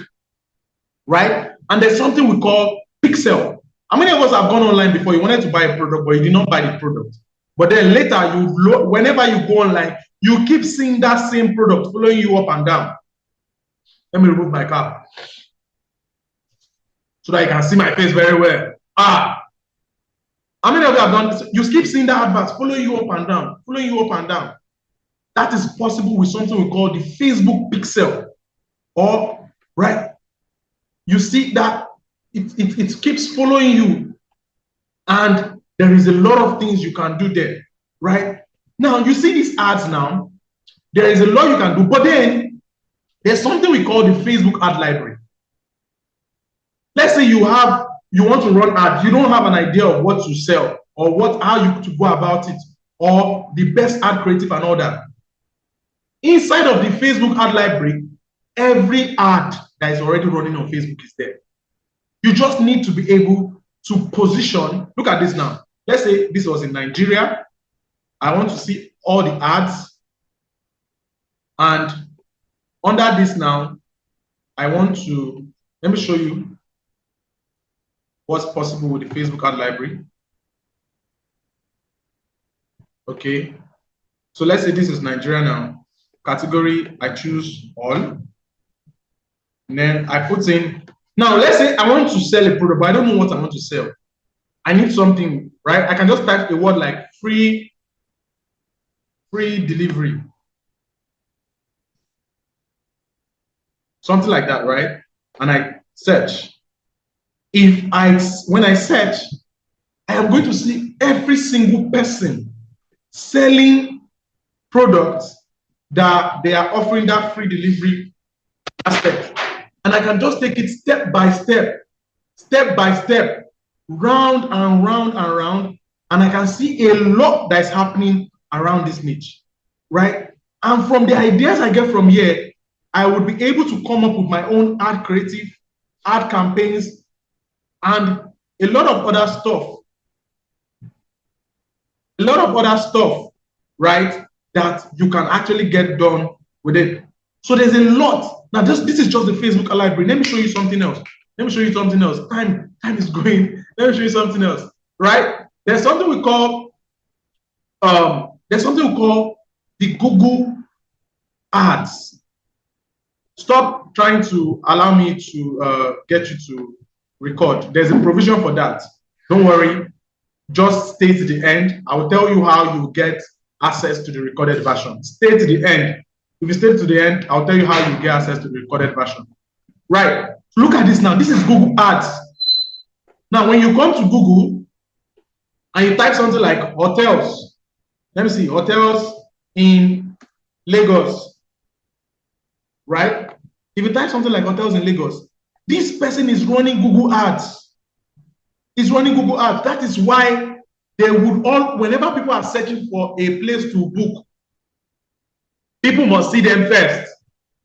right? And there's something we call pixel. How many of us have gone online before? You wanted to buy a product, but you did not buy the product. But then later, whenever you go online, you keep seeing that same product following you up and down. Let me remove my cap so that you can see my face very well. How many of you have done this? You keep seeing that advert following you up and down, following you up and down. That is possible with something we call the Facebook pixel. Or, right, you see that it keeps following you. And there is a lot of things you can do there, right? Now, you see these ads now. There is a lot you can do. But then, there's something we call the Facebook ad library. Let's say you want to run ads. You don't have an idea of what to sell or how you to go about it or the best ad creative and all that. Inside of the Facebook ad library, every ad that is already running on Facebook is there. You just need to be able to position. Look at this now. let's say this was in Nigeria. I want to see all the ads. And under this now, I want to, let me show you what's possible with the Facebook ad library. Okay. So let's say this is Nigeria now. Category, I choose all. And then I put in, now let's say I want to sell a product, but I don't know what I want to sell. I need something, right? I can just type a word like free delivery. Something like that, right? And I search. When I search, I am going to see every single person selling products that they are offering that free delivery aspect. And I can just take it step by step, round and round and round. And I can see a lot that is happening around this niche, right? And from the ideas I get from here, I would be able to come up with my own ad creative, ad campaigns, and a lot of other stuff, right, that you can actually get done with it. So there's a lot. Now, this is just the Facebook library. Let me show you something else. Time is going. Let me show you something else, right? There's something we call the Google Ads. Stop trying to allow me to get you to record. There's a provision for that. Don't worry. Just stay to the end. I will tell you how you get access to the recorded version. Stay to the end. If you stay to the end, I'll tell you how you get access to the recorded version. Right. Look at this now. This is Google Ads. Now, when you come to Google and you type something like hotels, let me see, hotels in Lagos, right? If you type something like hotels in Lagos, this person is running Google Ads. He's running Google Ads. That is why they would all, whenever people are searching for a place to book, people must see them first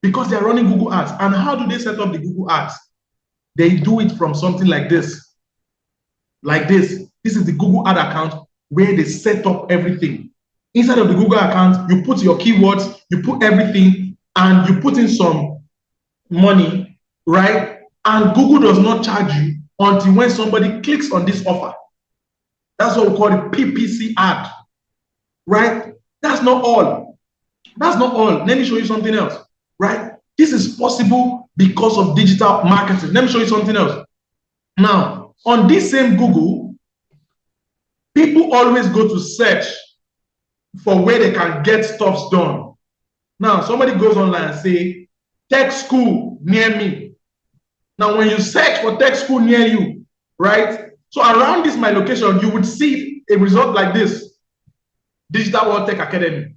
because they are running Google Ads. And how do they set up the Google Ads? They do it from something like this. Like this. This is the Google Ad account where they set up everything. Inside of the Google account, you put your keywords, you put everything, and you put in some money, right? And Google does not charge you until when somebody clicks on this offer. That's what we call the PPC ad, right? That's not all. That's not all. Let me show you something else, right? This is possible because of digital marketing. Let me show you something else. Now, on this same Google, people always go to search for where they can get stuff done. Now, somebody goes online and say, tech school near me. Now, when you search for tech school near you, right? So around this my location, you would see a result like this. Digital World Tech Academy,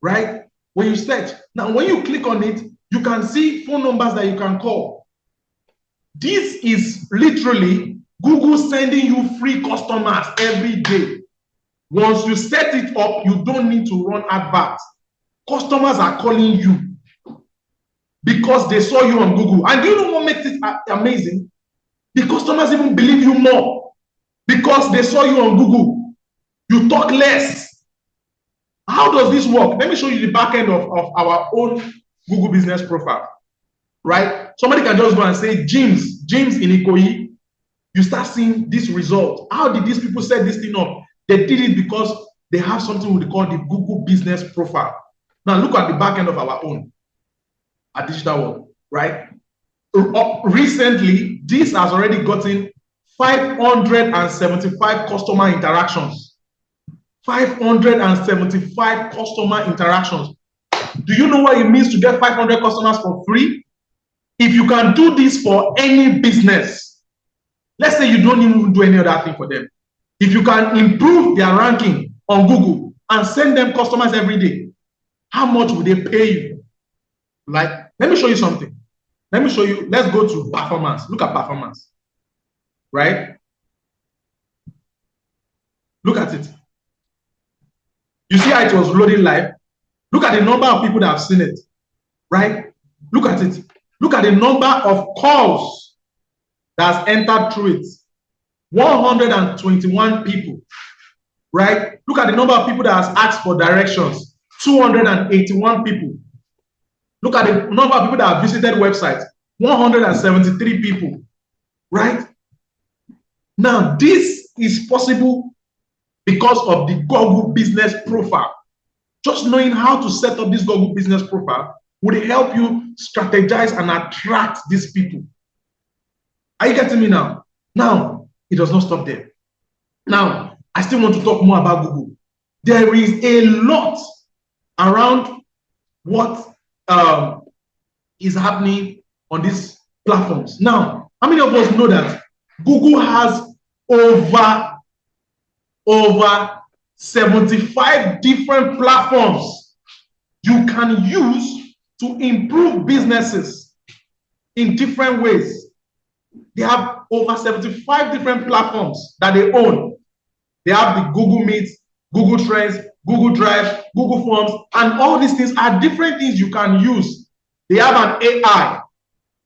right? When you search. Now, when you click on it, you can see phone numbers that you can call. This is literally Google sending you free customers every day. Once you set it up, you don't need to run adverts. Customers are calling you because they saw you on Google. And do you know what makes it amazing? The customers even believe you more because they saw you on Google. You talk less. How does this work? Let me show you the back end of our own Google business profile, right? Somebody can just go and say, James in Ikoyi. You start seeing this result. How did these people set this thing up? They did it because they have something we call the Google business profile. Now look at the back end of our own, at Digital World, right? Recently, this has already gotten 575 customer interactions. 575 customer interactions. Do you know what it means to get 500 customers for free? If you can do this for any business, let's say you don't even do any other thing for them. If you can improve their ranking on Google and send them customers every day, how much would they pay you? Like, let me show you something. Let me show you. Let's go to performance. Look at performance, right? Look at it. You see how it was loading live? Look at the number of people that have seen it, right? Look at it. Look at the number of calls that's entered through it. 121 people, right? Look at the number of people that has asked for directions, 281 people. Look at the number of people that have visited websites, 173 people, right? Now, this is possible because of the Google Business Profile. Just knowing how to set up this Google Business Profile would help you strategize and attract these people. Are you getting me now? Now, it does not stop there. Now, I still want to talk more about Google. There is a lot around what is happening on these platforms. Now, how many of us know that Google has over 75 different platforms you can use to improve businesses in different ways? They have over 75 different platforms that they own. They have the Google Meet, Google Trends, Google Drive, Google Forms, and all these things are different things you can use. They have an AI,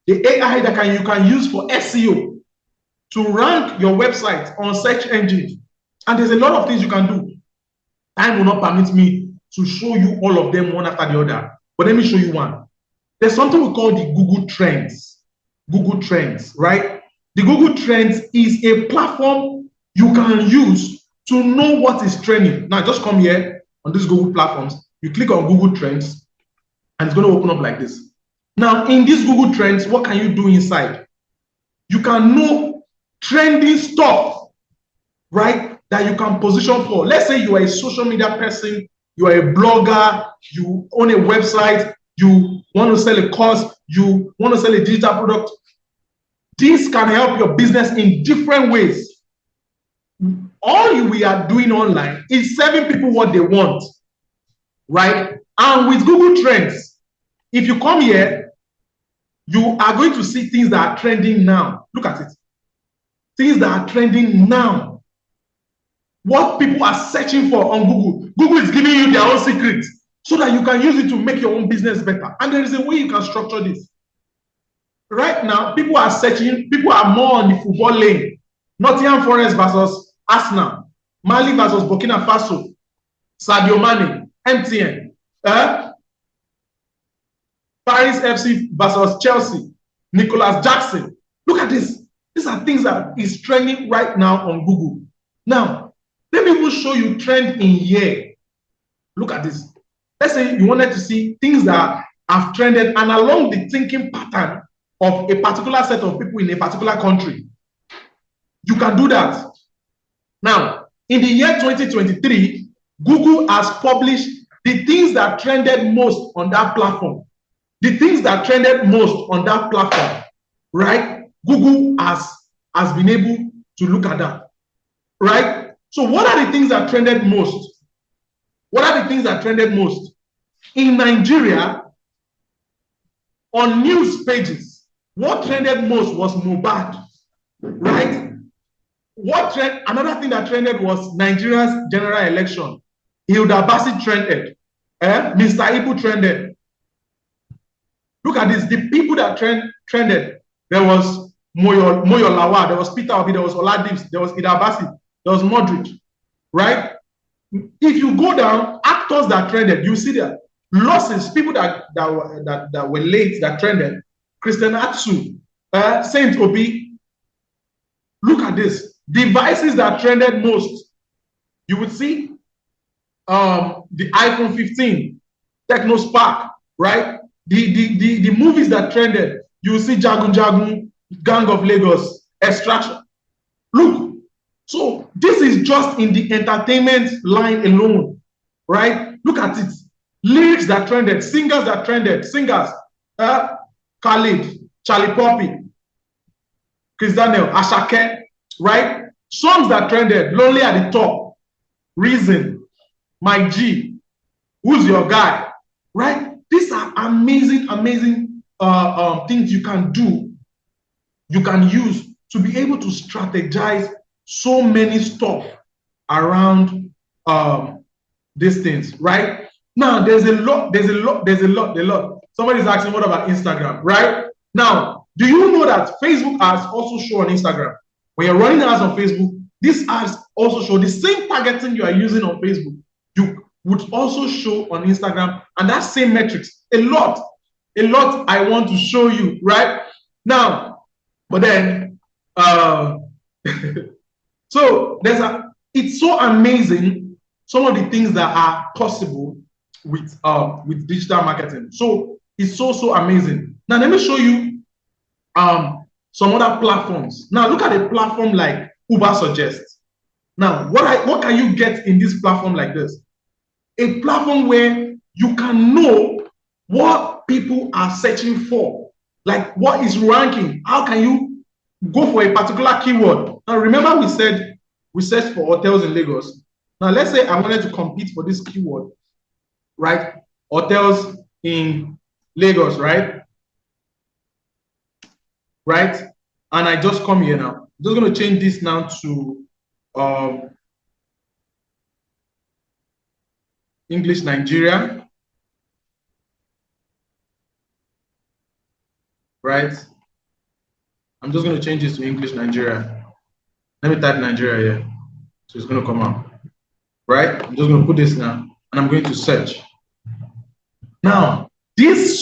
the AI that you can use for SEO to rank your website on search engines. And there's a lot of things you can do. Time will not permit me to show you all of them one after the other, but let me show you one. There's something we call the Google Trends. Google Trends, right? The Google Trends is a platform you can use to know what is trending. Now, just come here on these Google platforms. You click on Google Trends, and it's going to open up like this. Now, in these Google Trends, what can you do inside? You can know trending stuff, right, that you can position for. Let's say you are a social media person, you are a blogger, you own a website, you want to sell a course, you want to sell a digital product. This can help your business in different ways. All we are doing online is serving people what they want, right? And with Google Trends, if you come here, you are going to see things that are trending now. Look at it. Things that are trending now. What people are searching for on Google. Google is giving you their own secrets so that you can use it to make your own business better. And there is a way you can structure this. Right now, people are searching, people are more on the football lane. Nottingham Forest versus Arsenal, Mali versus Burkina Faso, Sadio Mane, MTN, Paris FC versus Chelsea, Nicholas Jackson. Look at this. These are things that is trending right now on Google. Now, let me even show you trend in here. Look at this. Let's say you wanted to see things that have trended and along the thinking pattern of a particular set of people in a particular country. You can do that. Now, in the year 2023, Google has published the things that trended most on that platform. The things that trended most on that platform, right? Google has been able to look at that, right? So what are the things that trended most? What are the things that trended most? In Nigeria, on news pages, what trended most was Mohbad, right? Another thing that trended was Nigeria's general election. Hilda Bassey trended. Mr. Ibu trended. Look at this. The people that trended. There was Moyo Lawal. There was Peter Obi. There was Oladips. There was Hilda Bassey. There was Modric. Right? If you go down, actors that trended, you see that losses. People that were late that trended. Christian Atsu, Saint Obi. Look at this. Devices that trended most. You would see the iPhone 15, Techno Spark, right? The movies that trended. You will see Jagun Jagun, Gang of Lagos, Extraction. Look, so this is just in the entertainment line alone, right? Look at it. Lyrics that trended, singers that trended, Khalid, Charlie Poppy, Chris Daniel, Ashake, right? Songs that trended, Lonely at the Top, Reason, My G, Who's Your Guy, right? These are amazing, amazing things you can do, you can use to be able to strategize so many stuff around these things, right? Now, there's a lot. Somebody's asking, what about Instagram, right? Now, do you know that Facebook has also shown on Instagram? When you're running ads on Facebook, these ads also show the same targeting you are using on Facebook. You would also show on Instagram, and that same metrics. A lot I want to show you right now. But then, so it's so amazing some of the things that are possible with digital marketing. So it's so amazing. Now let me show you some other platforms. Now look at a platform like Ubersuggest. Now what can you get in this platform like this? A platform where you can know what people are searching for, like what is ranking. How can you go for a particular keyword? Now remember we said we searched for hotels in Lagos. Now let's say I wanted to compete for this keyword, right? Hotels in Lagos, right? Right? And I just come here now. I'm just going to change this now to English Nigeria. Right? I'm just going to change this to English Nigeria. Let me type Nigeria here. So it's going to come out. Right? I'm just going to put this now and I'm going to search. Now, this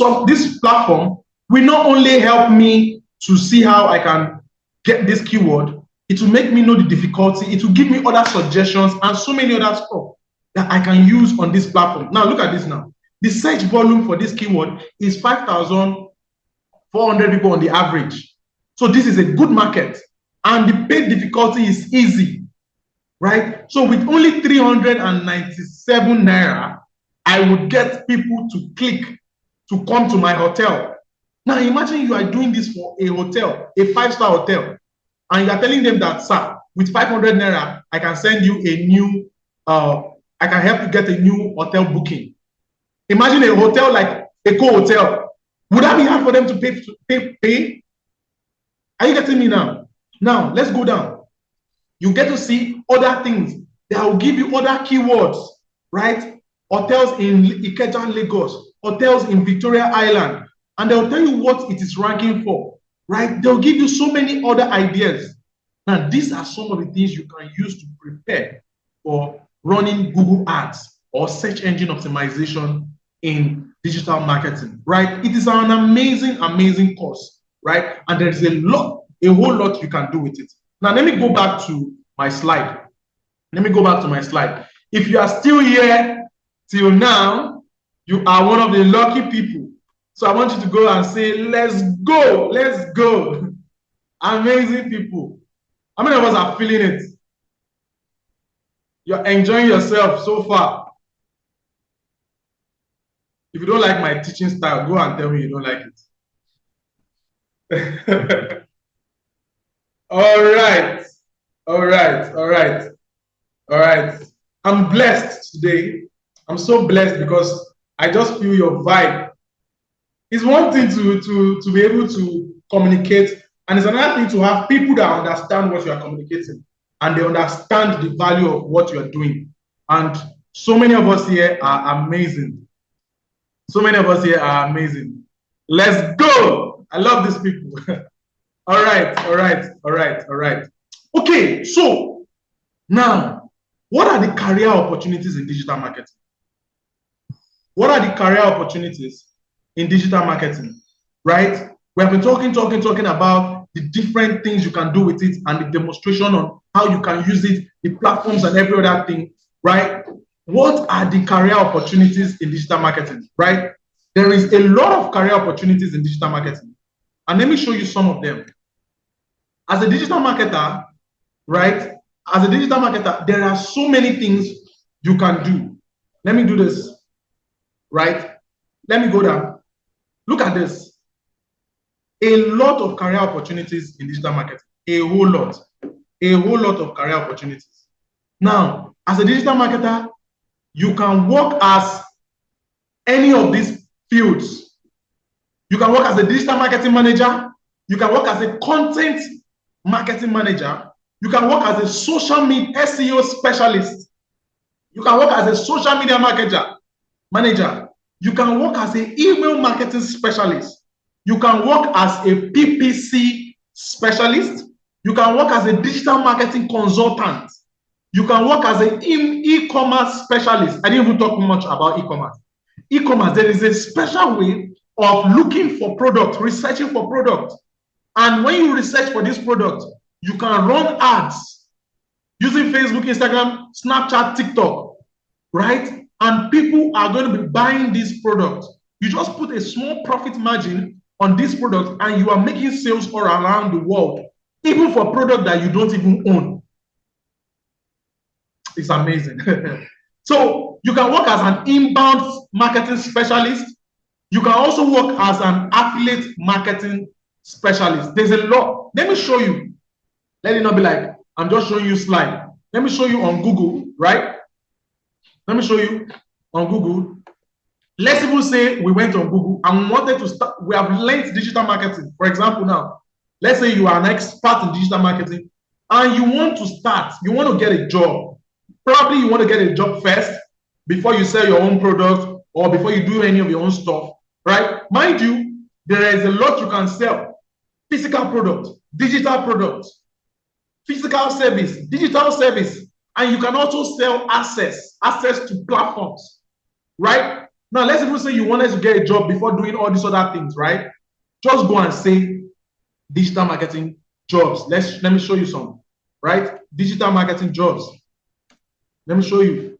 platform will not only help me to see how I can get this keyword, it will make me know the difficulty, it will give me other suggestions and so many other stuff that I can use on this platform. Now, look at this now. The search volume for this keyword is 5,400 people on the average. So this is a good market and the paid difficulty is easy, right? So with only 397 Naira, I would get people to click to come to my hotel. Now imagine you are doing this for a hotel, a 5-star hotel, and you are telling them that, sir, with 500 Naira, I can send you a new, I can help you get a new hotel booking. Imagine a hotel like Eco Hotel. Would that be hard for them to pay? Are you getting me now? Now, let's go down. You get to see other things that will give you other keywords, right? Hotels in Ikeja, Lagos, hotels in Victoria Island, and they'll tell you what it is ranking for, right? They'll give you so many other ideas. Now, these are some of the things you can use to prepare for running Google Ads or search engine optimization in digital marketing, right? It is an amazing course, right? And there's a whole lot you can do with it. Now, let me go back to my slide. If you are still here till now, you are one of the lucky people. So I want you to go and say, let's go. Amazing people. How many of us are feeling it? You're enjoying yourself so far. If you don't like my teaching style, go and tell me you don't like it. All right. I'm blessed today. I'm so blessed because I just feel your vibe. It's one thing to be able to communicate, and it's another thing to have people that understand what you are communicating and they understand the value of what you are doing. And so many of us here are amazing. Let's go. I love these people. All right. Okay, so now, what are the career opportunities in digital marketing? Right? We have been talking about the different things you can do with it and the demonstration on how you can use it, the platforms and every other thing, right? What are the career opportunities in digital marketing, right? There is a lot of career opportunities in digital marketing. And let me show you some of them. As a digital marketer, right? There are so many things you can do. Let me do this, right? Let me go down. Look at this. A lot of career opportunities in digital marketing. A whole lot of career opportunities. Now, as a digital marketer, you can work as any of these fields. You can work as a digital marketing manager. You can work as a content marketing manager. You can work as a social media SEO specialist. You can work as a social media manager. You can work as an email marketing specialist. You can work as a PPC specialist. You can work as a digital marketing consultant. You can work as an e-commerce specialist. I didn't even talk much about e-commerce. E-commerce, there is a special way of looking for product, researching for product. And when you research for this product, you can run ads using Facebook, Instagram, Snapchat, TikTok, right? And people are going to be buying this product. You just put a small profit margin on this product and you are making sales all around the world, even for product that you don't even own. It's amazing. So you can work as an inbound marketing specialist. You can also work as an affiliate marketing specialist. There's a lot. Let me show you. Let it not be like, I'm just showing you slide. Let me show you on Google, right? Let me show you on Google. Let's even say we went on Google and we wanted to start, we have learned digital marketing. For example, now, let's say you are an expert in digital marketing and you want to start, you want to get a job. Probably you want to get a job first before you sell your own product or before you do any of your own stuff, right? Mind you, there is a lot you can sell. Physical product, digital product, physical service, digital service, and you can also sell access to platforms, right? Now, let's even say you wanted to get a job before doing all these other things, right? Just go and say digital marketing jobs. Let me show you some, right? Digital marketing jobs. Let me show you.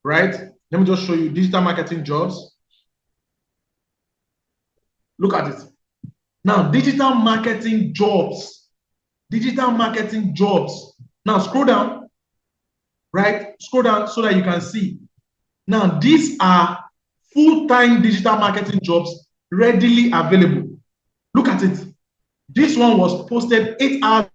Right? Let me just show you digital marketing jobs. Look at it. Now, digital marketing jobs. Digital marketing jobs. Now, scroll down. Right? Scroll down so that you can see. Now, these are full-time digital marketing jobs readily available. Look at it. This one was posted 8 hours.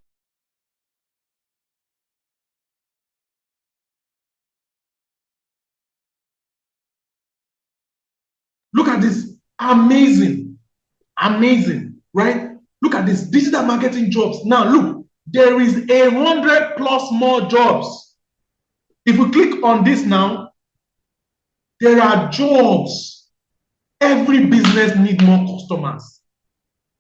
Look at this. Amazing. Amazing. Right? Look at this. Digital marketing jobs. Now, look. There is 100+ more jobs. If we click on this now, there are jobs. Every business needs more customers.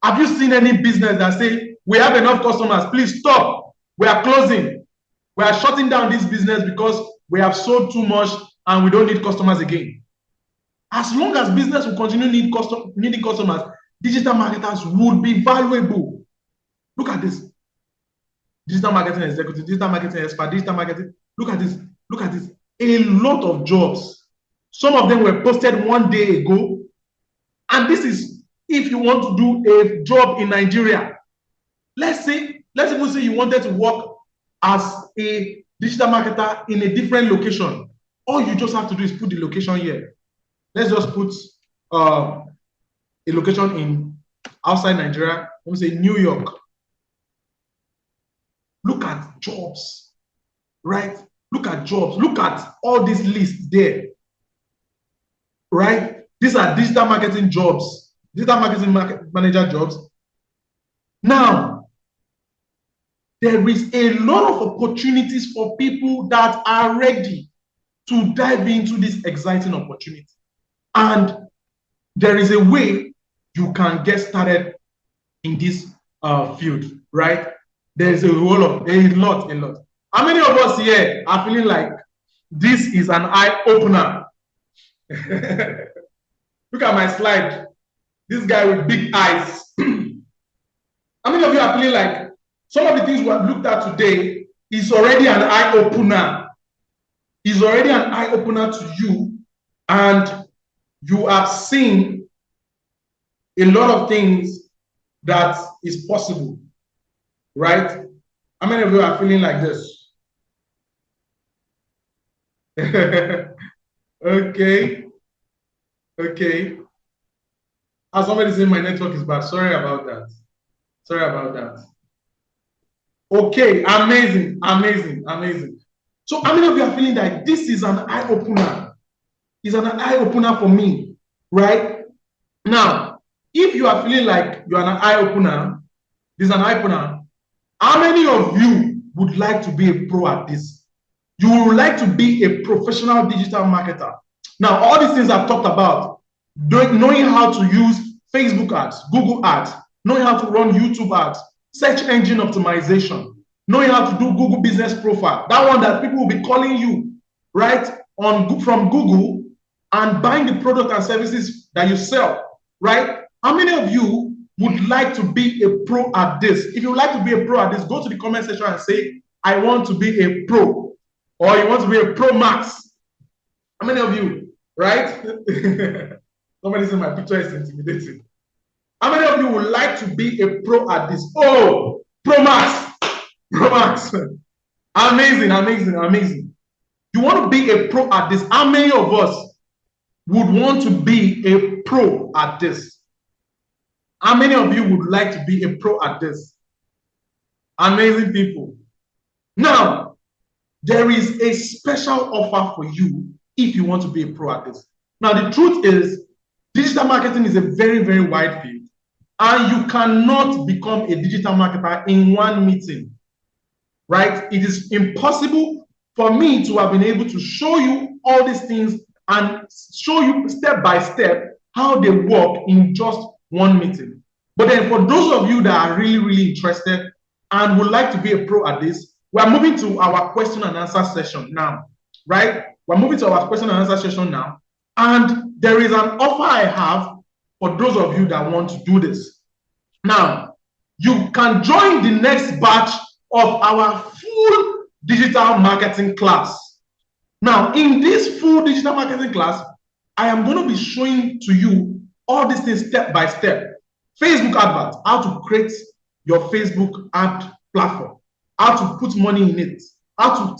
Have you seen any business that say, we have enough customers, please stop, we are closing, we are shutting down this business because we have sold too much and we don't need customers again? As long as business will continue needing customers, digital marketers would be valuable. Look at this. Digital marketing executive, digital marketing expert, digital marketing. Look at this. Look at this. A lot of jobs. Some of them were posted 1 day ago. And this is if you want to do a job in Nigeria. Let's even say you wanted to work as a digital marketer in a different location. All you just have to do is put the location here. Let's just put a location in outside Nigeria. Let me say New York. Look at jobs, right? Look at jobs. Look at all these lists there, right? These are digital marketing jobs, digital marketing manager jobs. Now, there is a lot of opportunities for people that are ready to dive into this exciting opportunity. And there is a way you can get started in this field, right? There's a lot. How many of us here are feeling like this is an eye-opener? Look at my slide. This guy with big eyes. How many of you are feeling like some of the things we have looked at today is already an eye-opener? Is already an eye-opener to you, and you have seen a lot of things that is possible, right? How many of you are feeling like this? Okay. As somebody saying my network is bad. Sorry about that. Okay, amazing. So how many of you are feeling that this is an eye-opener? It's an eye-opener for me, right? Now, if you are feeling like you're an eye-opener, this is an eye-opener, how many of you would like to be a pro at this? You would like to be a professional digital marketer. Now, all these things I've talked about, knowing how to use Facebook ads, Google ads, knowing how to run YouTube ads, search engine optimization, knowing how to do Google business profile, that one that people will be calling you, right, from Google and buying the product and services that you sell, right? How many of you would like to be a pro at this? If you would like to be a pro at this, go to the comment section and say, I want to be a pro, or you want to be a pro max. How many of you, right? Somebody said my picture is intimidating. How many of you would like to be a pro at this? Oh, pro max, pro max. Amazing, amazing, amazing. You want to be a pro at this? How many of us would want to be a pro at this? How many of you would like to be a pro at this? Amazing people. Now, there is a special offer for you if you want to be a pro at this. Now, the truth is, digital marketing is a very, very wide field, and you cannot become a digital marketer in one meeting, right? It is impossible for me to have been able to show you all these things and show you step by step how they work in just one meeting. But then for those of you that are really, really interested and would like to be a pro at this, we're moving to our question and answer session now, right? We're moving to our question and answer session now. And there is an offer I have for those of you that want to do this. Now, you can join the next batch of our full digital marketing class. Now, in this full digital marketing class, I am going to be showing to you all these things step by step. Facebook adverts, how to create your Facebook ad platform, how to put money in it, how to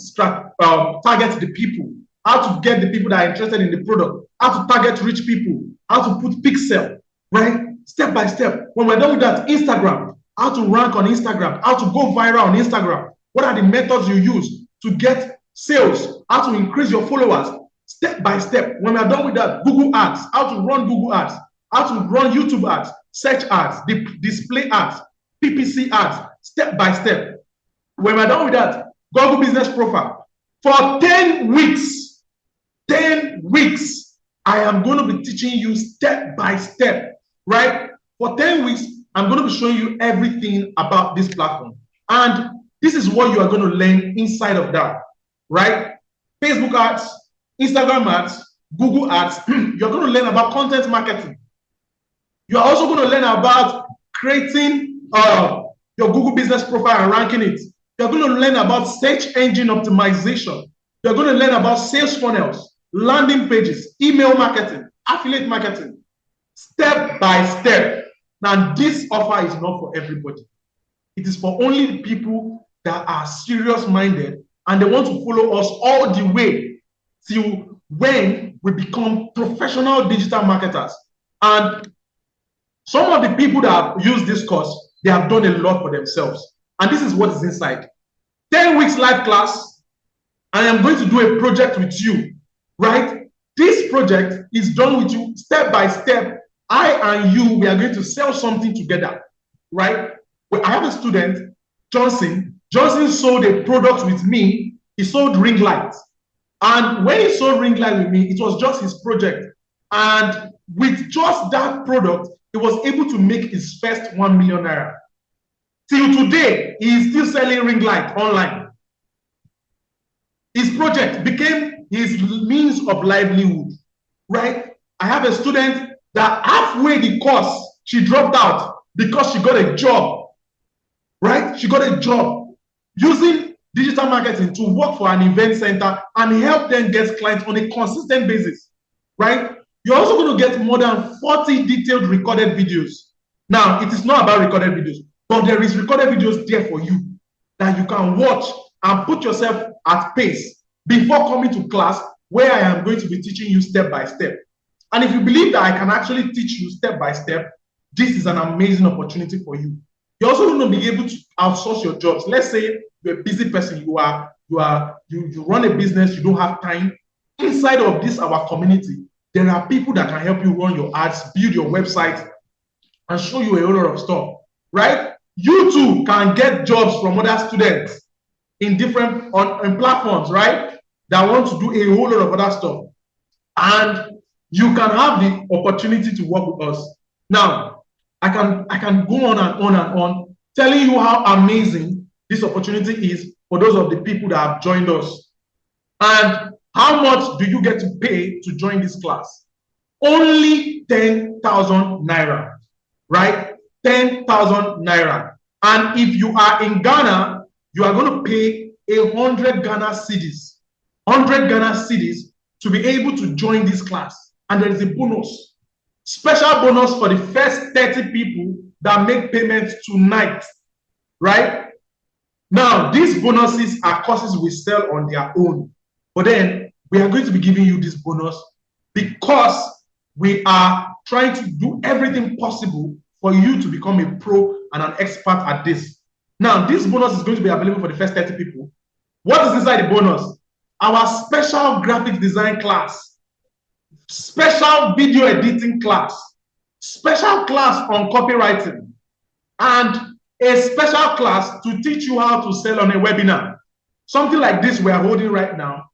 target the people, how to get the people that are interested in the product, how to target rich people, how to put pixel, right? Step by step. When we're done with that, Instagram, how to rank on Instagram, how to go viral on Instagram. What are the methods you use to get sales, how to increase your followers, step by step. When we're done with that, Google ads, how to run Google ads, how to run YouTube ads, search ads, display ads, PPC ads, step by step. When we're done with that, Google business profile. For 10 weeks, I am going to be teaching you step by step, right? For 10 weeks, I'm going to be showing you everything about this platform. And this is what you are going to learn inside of that, right? Facebook ads, Instagram ads, Google ads. You're going to learn about content marketing. You're also going to learn about creating your Google business profile and ranking it. You're going to learn about search engine optimization. You're going to learn about sales funnels, landing pages, email marketing, affiliate marketing, step by step. Now, this offer is not for everybody. It is for only the people that are serious-minded and they want to follow us all the way till when we become professional digital marketers. And some of the people that have used this course, they have done a lot for themselves. And this is what is inside. 10 weeks live class. I am going to do a project with you, right? This project is done with you step by step. I and you, we are going to sell something together, right? Well, I have a student, Johnson. Johnson sold a product with me. He sold ring lights. And when he sold ring light with me, it was just his project. And with just that product, he was able to make his first 1 million naira. Till today, he is still selling ring light online. His project became his means of livelihood, right? I have a student that halfway the course, she dropped out because she got a job, right? She got a job using digital marketing to work for an event center and help them get clients on a consistent basis, right? You're also going to get more than 40 detailed recorded videos. Now, it is not about recorded videos, but there is recorded videos there for you that you can watch and put yourself at pace before coming to class where I am going to be teaching you step by step. And if you believe that I can actually teach you step by step, this is an amazing opportunity for you. You're also going to be able to outsource your jobs. Let's say you're a busy person, you run a business, you don't have time. Inside of this, our community, there are people that can help you run your ads, build your website, and show you a whole lot of stuff, right? You too can get jobs from other students in different platforms, right? That want to do a whole lot of other stuff. And you can have the opportunity to work with us. Now, I can go on and on and on, telling you how amazing this opportunity is for those of the people that have joined us. And how much do you get to pay to join this class? Only 10,000 naira, right? 10,000 naira. And if you are in Ghana, you are going to pay 100 Ghana cedis, 100 Ghana cedis to be able to join this class. And there is a bonus, special bonus for the first 30 people that make payments tonight, right? Now, these bonuses are courses we sell on their own. But then we are going to be giving you this bonus because we are trying to do everything possible for you to become a pro and an expert at this. Now, this bonus is going to be available for the first 30 people. What is inside the bonus? Our special graphic design class, special video editing class, special class on copywriting, and a special class to teach you how to sell on a webinar. Something like this we are holding right now.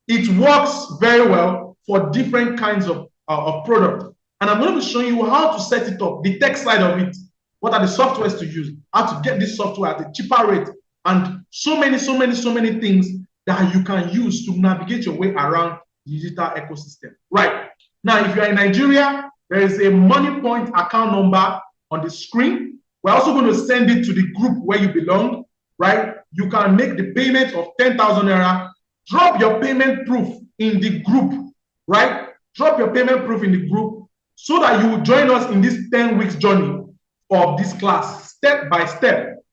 It works very well for different kinds of product. And I'm going to be showing you how to set it up, the tech side of it. What are the softwares to use? How to get this software at a cheaper rate, and so many things that you can use to navigate your way around the digital ecosystem. Right. Now, if you are in Nigeria, there is a MoneyPoint account number on the screen. We're also going to send it to the group where you belong, right? You can make the payment of 10,000 naira. Drop your payment proof in the group, right? Drop your payment proof in the group so that you will join us in this 10 weeks journey of this class, step by step.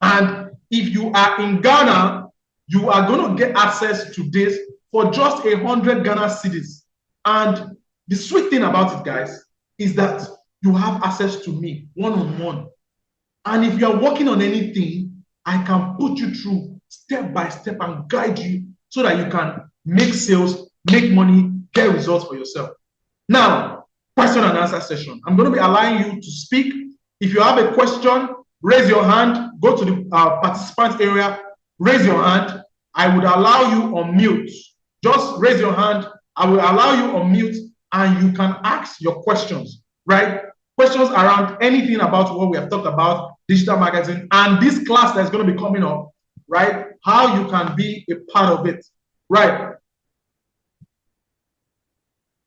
And if you are in Ghana, you are going to get access to this for just 100 Ghana cedis. And the sweet thing about it, guys, is that you have access to me one-on-one. And if you are working on anything, I can put you through step by step and guide you so that you can make sales, make money, get results for yourself. Now, question and answer session. I'm going to be allowing you to speak. If you have a question, raise your hand, go to the participant area, raise your hand. I would allow you on mute. Just raise your hand. I will allow you on mute and you can ask your questions, right? Questions around anything about what we have talked about, digital marketing, and this class that's going to be coming up, right? How you can be a part of it, right?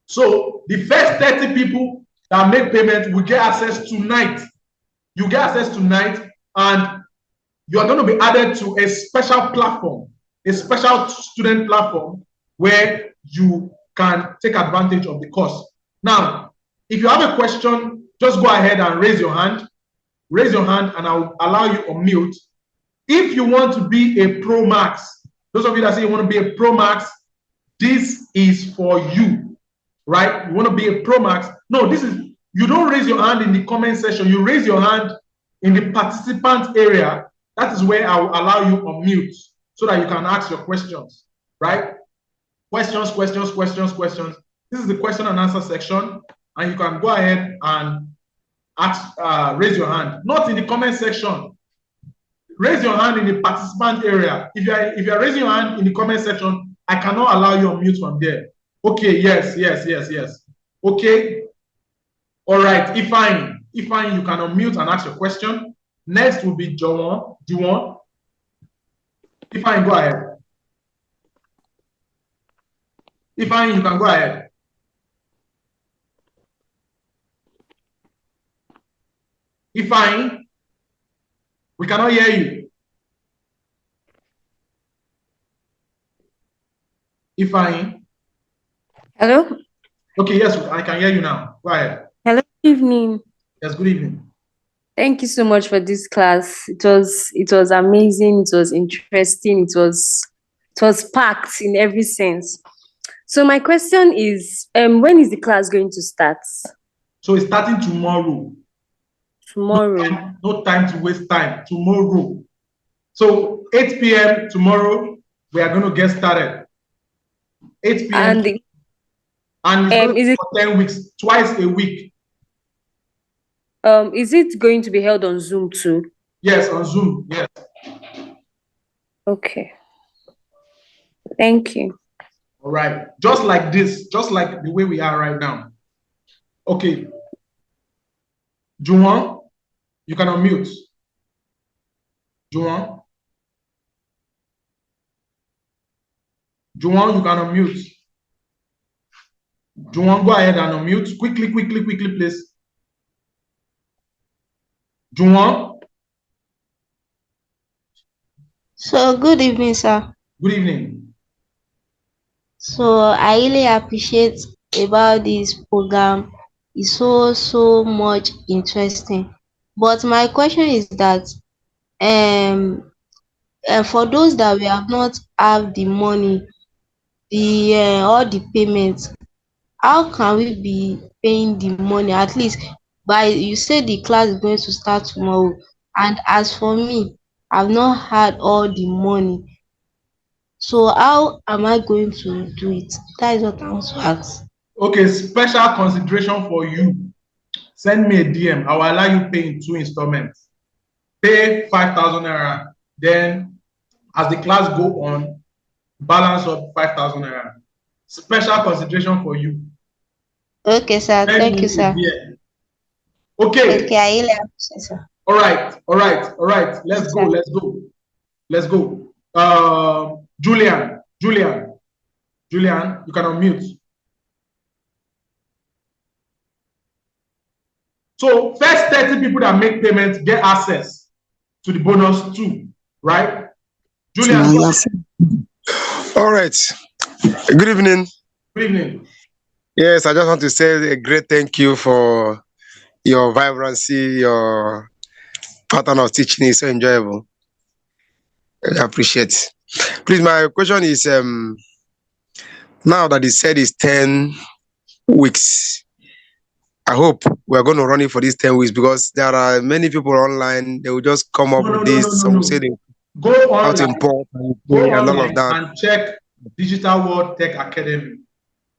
So the first 30 people that make payment will get access tonight. You get access tonight, and you are going to be added to a special platform, a special student platform where you can take advantage of the course. Now, if you have a question, just go ahead and raise your hand. Raise your hand and I'll allow you on mute. If you want to be a Pro Max, those of you that say you want to be a Pro Max, this is for you, right? You want to be a Pro Max. No, this is, you don't raise your hand in the comment section. You raise your hand in the participant area. That is where I will allow you on mute so that you can ask your questions, right? Questions. This is the question and answer section, and you can go ahead and ask, raise your hand. Not in the comment section. Raise your hand in the participant area. If you are raising your hand in the comment section, I cannot allow you on mute from there. Okay, yes. Okay. All right, Ifeanyi, you can unmute and ask your question. Next will be Diwon. Ifeanyi, go ahead. Ifeanyi, you can go ahead. Ifeanyi, we cannot hear you. Ifeanyi. Hello? Okay, yes, I can hear you now. Go ahead. Hello, good evening. Yes, good evening. Thank you so much for this class. It was amazing, it was interesting, it was packed in every sense. So my question is, when is the class going to start? So it's starting tomorrow. Tomorrow. No time to waste time. Tomorrow. So 8 p.m. tomorrow, we are going to get started. 8 p.m. And it's going to be for 10 weeks, twice a week. Is it going to be held on Zoom too? Yes, on Zoom. Yes. Okay. Thank you. All right. Just like this, just like the way we are right now. Okay. Juwon, you can unmute. Juwon. Juwon, you can unmute. Juwon, go ahead and unmute. Quickly, please. Juwon. So good evening, sir. Good evening. So I really appreciate about this program. It's so much interesting. But my question is that for those that we have not have the money, the all the payments, how can we be paying the money at least by you say the class is going to start tomorrow, and as for me, I've not had all the money. So how am I going to do it? That is what I want to ask. Okay, special consideration for you. Send me a DM. I will allow you pay in 2 installments. Pay 5,000 naira. Then, as the class go on, balance of 5,000 naira. Special consideration for you. Okay, sir. Send Thank me you, a sir. DM. Okay. Okay, I really appreciate, sir. All right. Let's go. Julian, you can unmute. So first 30 people that make payments get access to the bonus too, right? Julian. All right. Good evening. Good evening. Yes, I just want to say a great thank you for your vibrancy, your pattern of teaching is so enjoyable. I appreciate. Please, my question is now that he said it's 10 weeks, I hope we're going to run it for these 10 weeks because there are many people online, they will just come up with this. Some will say they go how to online, import and all of that. And check Digital World Tech Academy,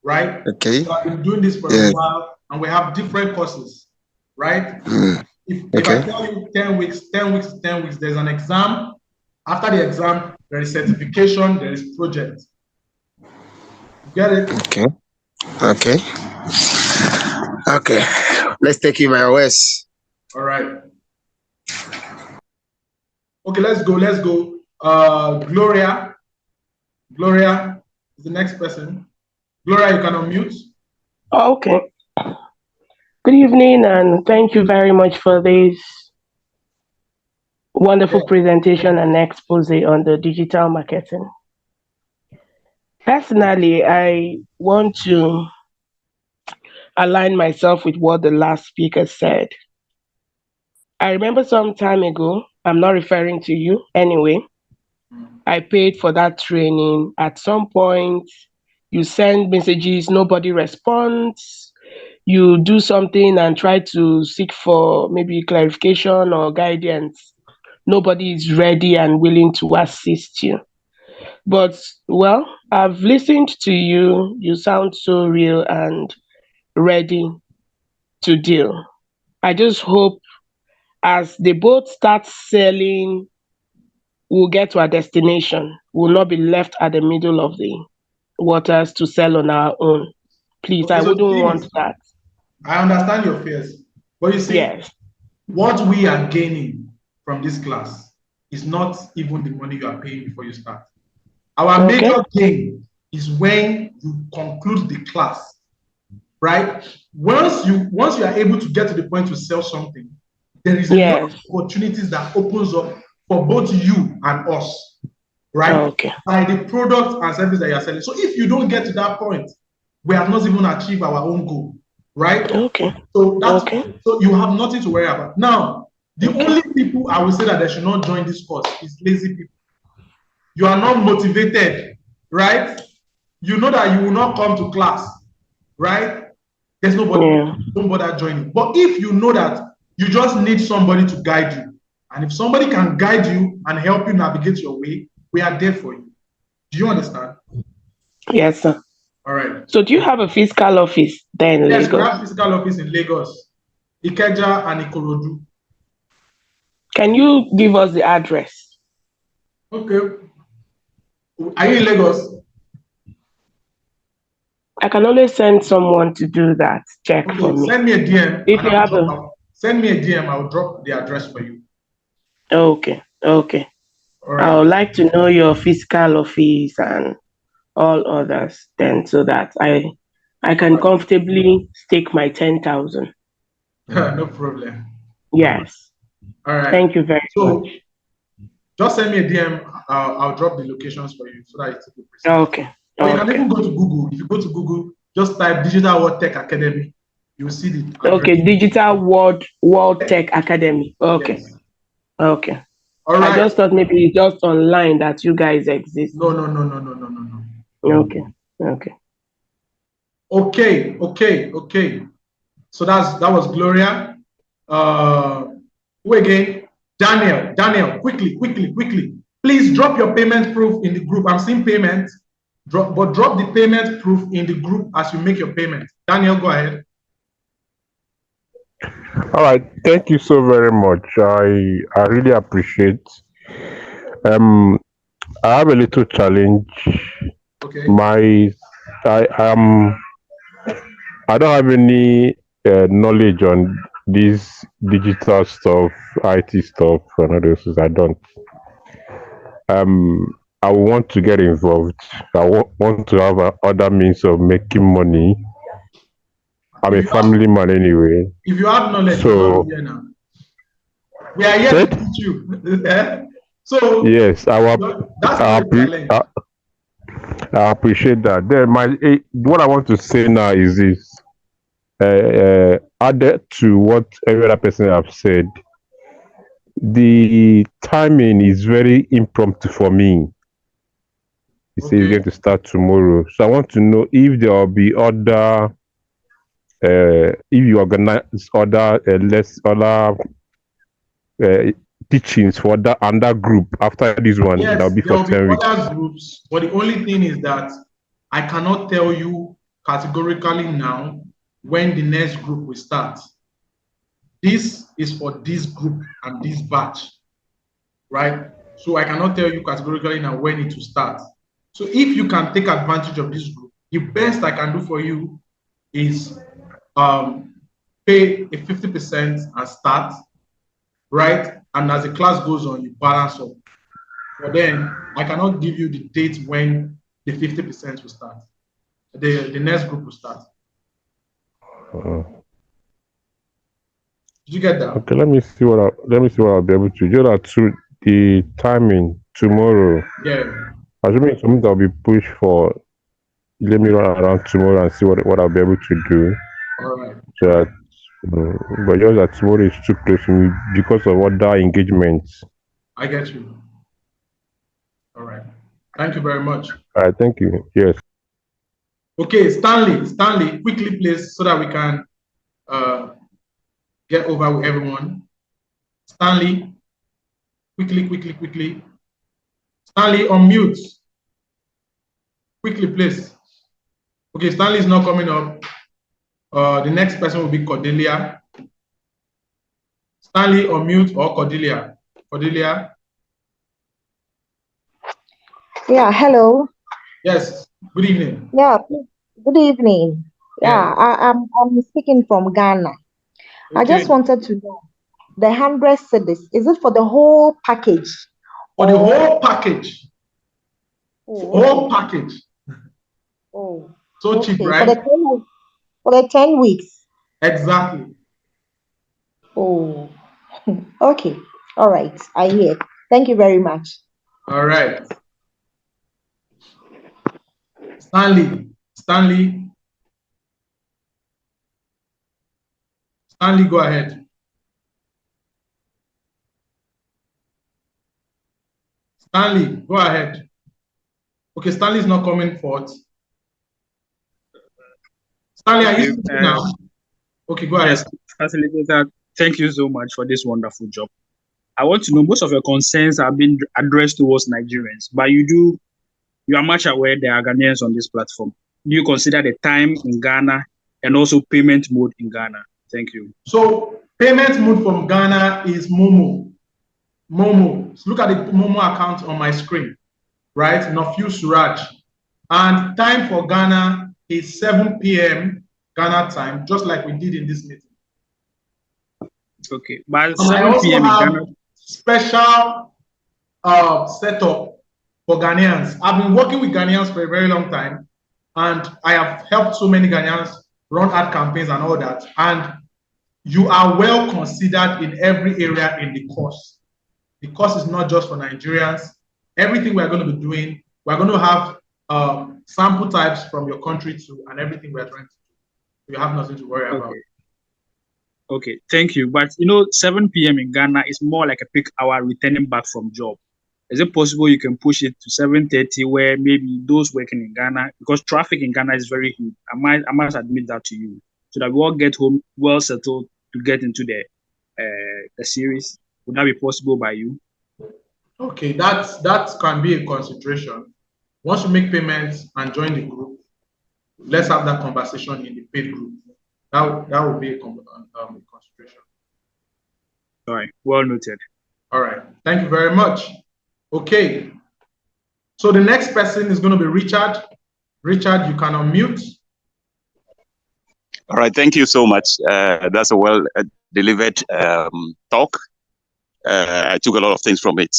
right? Okay. So I've been doing this for a while, and we have different courses, right? If I tell you 10 weeks, there's an exam. After the exam, there is certification, there is project. Get it? Okay. Let's take you my OS. All right. Okay, let's go. Gloria is the next person. Gloria, you can unmute. Okay. Good evening, and thank you very much for this wonderful presentation and expose on the digital marketing. Personally, I want to align myself with what the last speaker said. I remember some time ago, I'm not referring to you anyway, I paid for that training. At some point, you send messages, nobody responds. You do something and try to seek for maybe clarification or guidance. Nobody is ready and willing to assist you. But, well, I've listened to you. You sound so real and ready to deal. I just hope as they both start selling, we'll get to our destination. We'll not be left at the middle of the waters to sell on our own. Please, Okay, I so wouldn't want that. I understand your fears, but you see, Yes. What we are gaining from this class is not even the money you are paying before you start. Our major gain is when you conclude the class, right? Once you are able to get to the point to sell something, there is a lot of opportunities that opens up for both you and us, right? By the product and service that you are selling. So if you don't get to that point, we have not even achieved our own goal, right? So you have nothing to worry about. Now, the only people I will say that they should not join this course is lazy people. You are not motivated, right? You know that you will not come to class, right? There's nobody, don't bother joining. But if you know that you just need somebody to guide you, and if somebody can guide you and help you navigate your way, we are there for you. Do you understand? Yes, sir. All right. So do you have a physical office there in Lagos? Yes, we have physical office in Lagos, Ikeja and Ikorodu. Can you give us the address? Okay. Are you in Lagos? I can always send someone to do that check for me. Send me a DM. If you have a Send me a DM. I'll drop the address for you. Okay. Okay. All I right. would like to know your fiscal office and all others then, so that I can comfortably stake my 10,000. No problem. Yes. All right. Thank you very So much. just send me a DM. I'll drop the locations for you so that it's easy. Okay. Or you can Okay. even go to Google. If you go to Google, just type Digital World Tech Academy. You will see the address. Okay. Digital World Tech Academy. Okay. Yes. Okay. All I right. just thought maybe it's just online that you guys exist. No. Okay. Okay. Okay. So that was Gloria. Who again? Daniel, quickly. Please drop your payment proof in the group. I'm seeing payment. Drop the payment proof in the group as you make your payment. Daniel, go ahead. All right, thank you so very much. I really appreciate. I have a little challenge. Okay. I don't have any knowledge on this digital stuff, IT stuff, and all those things. I don't. I want to get involved. I want to have other means of making money. I'm a family man anyway. If you have knowledge, So here now. We are here to teach you. So yes, that's I appreciate that. Then what I want to say now is this: added to what every other person have said, the timing is very impromptu for me. You say it's going to start tomorrow, so I want to know if there will be other, if you organize other teachings for that and that group after this one. Yes, that'll be there for will 10 be weeks. other groups, but the only thing is that I cannot tell you categorically now when the next group will start. This is for this group and this batch, right? So I cannot tell you categorically now when it will start. So if you can take advantage of this group, the best I can do for you is pay a 50% and start, right? And as the class goes on, you balance up. But then I cannot give you the date when the 50% will start. The next group will start. Did you get that? Okay, let me see what I'll be able to do. That the timing tomorrow. Yeah. Assuming something that'll be pushed for. Let me run around tomorrow and see what I'll be able to do. All right. So that, but just that tomorrow is too close to me because of other engagements. I get you. All right. Thank you very much. All right, thank you. Yes. Okay, Stanley, quickly, please, so that we can get over with everyone. Stanley, quickly. Stanley, unmute. Quickly, please. Okay, Stanley is not coming up. The next person will be Cordelia. Stanley, unmute, or Cordelia. Cordelia. Yeah, hello. Yes, good evening. Yeah, good evening. Yeah, I'm speaking from Ghana. Okay. I just wanted to know the 100 cedis. Is it for the whole package? For the whole package. Oh, Whole package. Oh, So okay. cheap, right? For the 10 weeks. Exactly. Oh, okay. All right. I hear. Thank you very much. All right. Stanley, go ahead. Stanley, go ahead. Okay, Stanley is not coming forth. Stanley, are you speaking now? Okay, go ahead. Yes, facilitator, thank you so much for this wonderful job. I want to know, most of your concerns have been addressed towards Nigerians, but you are much aware there are Ghanaians on this platform. Do you consider the time in Ghana and also payment mode in Ghana? Thank you. So payment mode from Ghana is Momo. So look at the Momo account on my screen, right? Nafiu Suraj. And time for Ghana is 7 p.m. Ghana time, just like we did in this meeting. Okay, by I 7 also p.m. in have Ghana. special setup for Ghanaians. I've been working with Ghanaians for a very long time, and I have helped so many Ghanaians run ad campaigns and all that. And you are well considered in every area in the course. The course is not just for Nigerians. Everything we're going to be doing, we're going to have sample types from your country too, and everything we're trying to do. You have nothing to worry about. Okay, thank you. But 7 p.m. in Ghana is more like a peak hour returning back from job. Is it possible you can push it to 7:30, where maybe those working in Ghana, because traffic in Ghana is very huge. I must admit that to you, so that we all get home well settled to get into the series. Would that be possible by you? Okay, that can be a consideration. Once you make payments and join the group, let's have that conversation in the paid group. That would be a consideration. All right, well noted. All right, thank you very much. Okay, so the next person is going to be Richard. Richard, you can unmute. All right, thank you so much. That's a well delivered talk. I took a lot of things from it,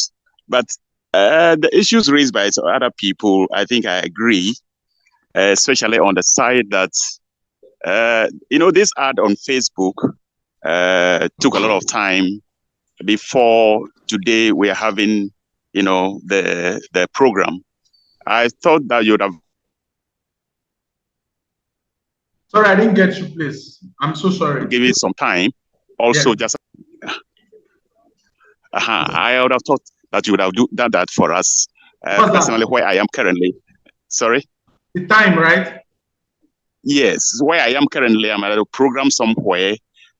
but the issues raised by other people, I think I agree, especially on the side that this ad on Facebook took a lot of time before today we are having the program. I thought that you would have. Sorry, I didn't get you, please. I'm so sorry. Give it some time. Also, Yeah. just I would have thought that you would have done that for us. Personally, where I am currently. Sorry? The time, right? Yes, where I am currently, I'm at a program somewhere,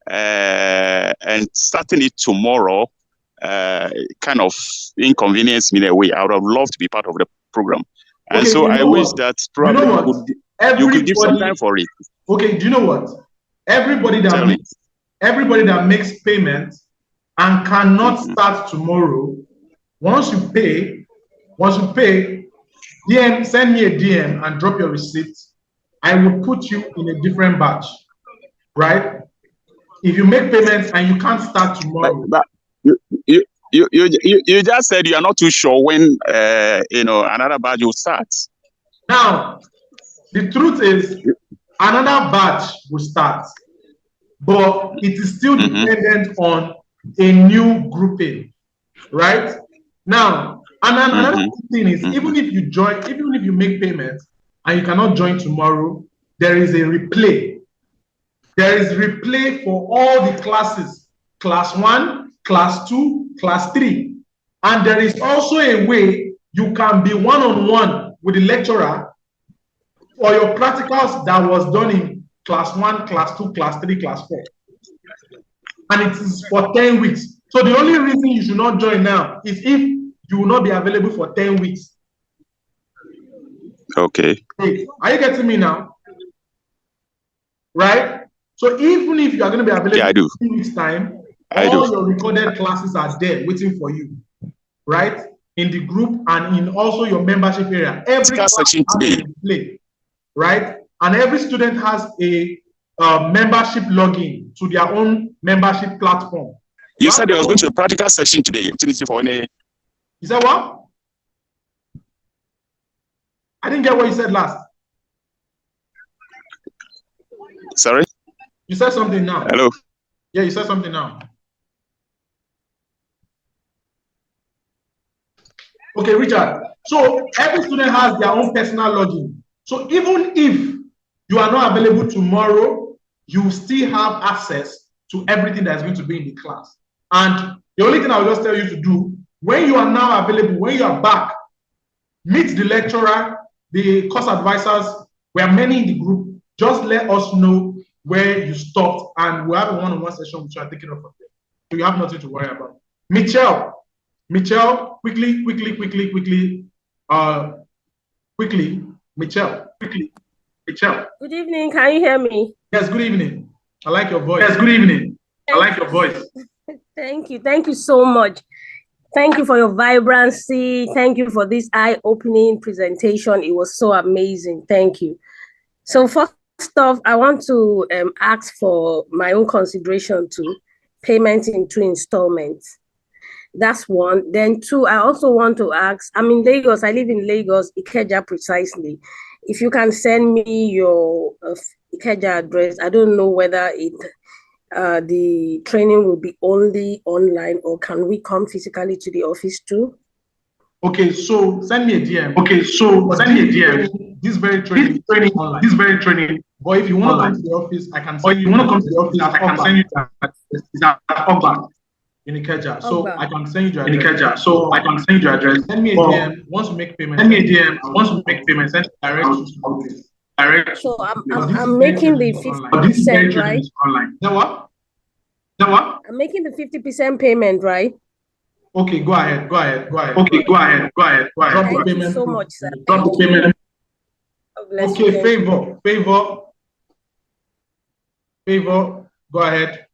and starting it tomorrow kind of inconvenienced me in a way. I would have loved to be part of the program. And Okay, so I wish that probably you could give some time for it. Okay, do you know what? Everybody that makes payments and cannot start tomorrow, once you pay, DM, send me a DM and drop your receipt. I will put you in a different batch, right? If you make payments and you can't start tomorrow. But you just said you are not too sure when another batch will start. Now, the truth is another batch will start, but it is still dependent on a new grouping, right? Now, and another thing is, even if you make payments and you cannot join tomorrow, there is a replay. There is replay for all the classes, class 1, class 2, class 3. And there is also a way you can be one-on-one with the lecturer for your practicals that was done in class 1, class 2, class 3, class 4. And it is for 10 weeks. So the only reason you should not join now is if you will not be available for 10 weeks. Okay. Are you getting me now? Right? So even if you are going to be available in 2 weeks' time, all your recorded classes are there waiting for you, right? In the group and in also your membership area. Every class has a replay, right? And every student has a membership login to their own membership platform. You said there was going to be a practical session today. You said what? I didn't get what you said last. Sorry? You said something now. Hello? Yeah, you said something now. Okay, Richard. So every student has their own personal login. So even if you are not available tomorrow, you still have access to everything that's going to be in the class. And the only thing I will just tell you to do, when you are now available, when you are back, meet the lecturer, the course advisors. We are many in the group. Just let us know where you stopped, and we'll have a one-on-one session which you are taking off from there. So you have nothing to worry about. Michelle, quickly. Michelle. Good evening. Can you hear me? Yes, good evening. I like your voice. Yes, good evening. I like your voice. Thank you. Thank you so much. Thank you for your vibrancy. Thank you for this eye-opening presentation. It was so amazing. Thank you. So first off, I want to ask for my own consideration too. payment in 2 installments. That's one. Then 2, I also want to ask, I'm in Lagos. I live in Lagos, Ikeja precisely. If you can send me your Ikeja address, I don't know whether the training will be only online or can we come physically to the office too? Okay, so send me a DM. Okay, so send me a DM. This very training, online. This very training. But if you want to come to the office, I can. Or if you want to come to the office, I can send you that Ogba in Ikeja. So I can send you your address. In Ikeja. So I can send you your address. Send me a DM once you make payment. Send me a DM once you make payment. Send direct to the office. Direct. So I'm making the 50%, right? Online. Then what? Then what? I'm making the 50% payment, right? Okay, go ahead. Okay, go ahead. Drop the payment. Thank you so much, sir. Drop the payment. Okay, favor. Go ahead.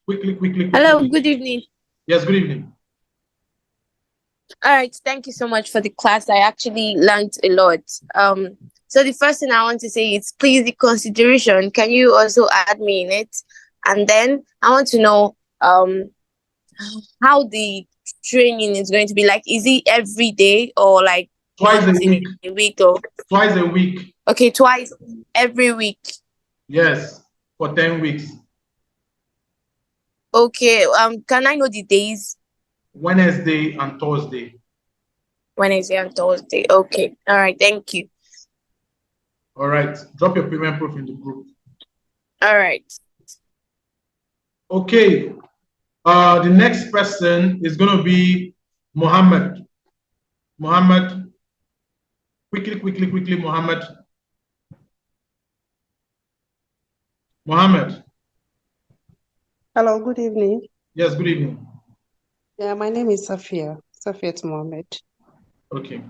Quickly. Hello, good evening. Yes, good evening. All right, thank you so much for the class. I actually learned a lot. So the first thing I want to say is please the consideration. Can you also add me in it? And then I want to know how the training is going to be like. Is it every day or like twice a week or twice a week? Okay, twice every week. Yes, for 10 weeks. Okay, can I know the days? Wednesday and Thursday. Wednesday and Thursday. Okay. All right, thank you. All right. Drop your payment proof in the group. All right. Okay. The next person is going to be Mohammed. Mohammed. Quickly, Mohammed. Mohammed. Hello, good evening. Yes, good evening. Yeah, my name is Safia Mohammed. Okay.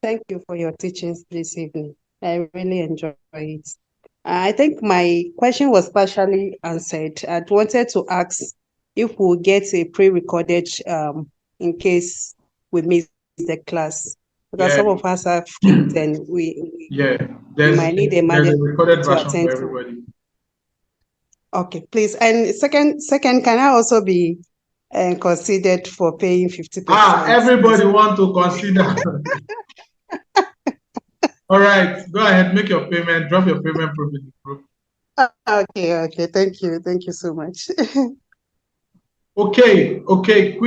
Thank you for your teachings this evening. I really enjoy it. I think my question was partially answered. I wanted to ask if we'll get a pre-recorded in case we miss the class. Because some of us have kids and we might need a recorded version for everybody. Okay, please. And second, can I also be considered for paying 50%? Everybody want to consider. All right, go ahead, make your payment, drop your payment proof in the group. Okay. Thank you so much. Okay. Quickly.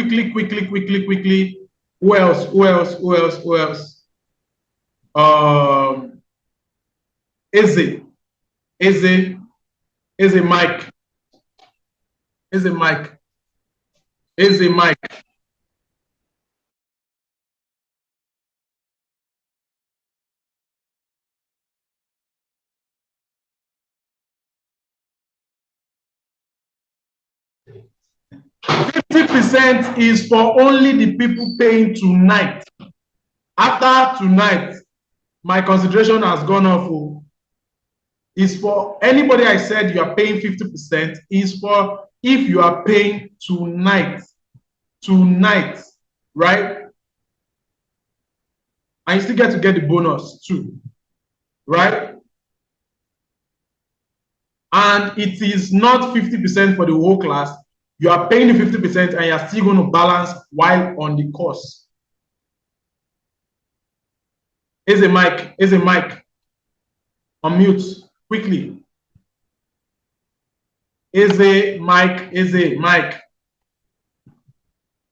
Who else? Mike. 50% is for only the people paying tonight. After tonight, my consideration has gone off. Is for anybody I said you are paying 50%, is for if you are paying tonight, right? And you still get to get the bonus too, right? And it is not 50% for the whole class. You are paying the 50% and you're still going to balance while on the course. Is a mic. Unmute quickly. Is a mic.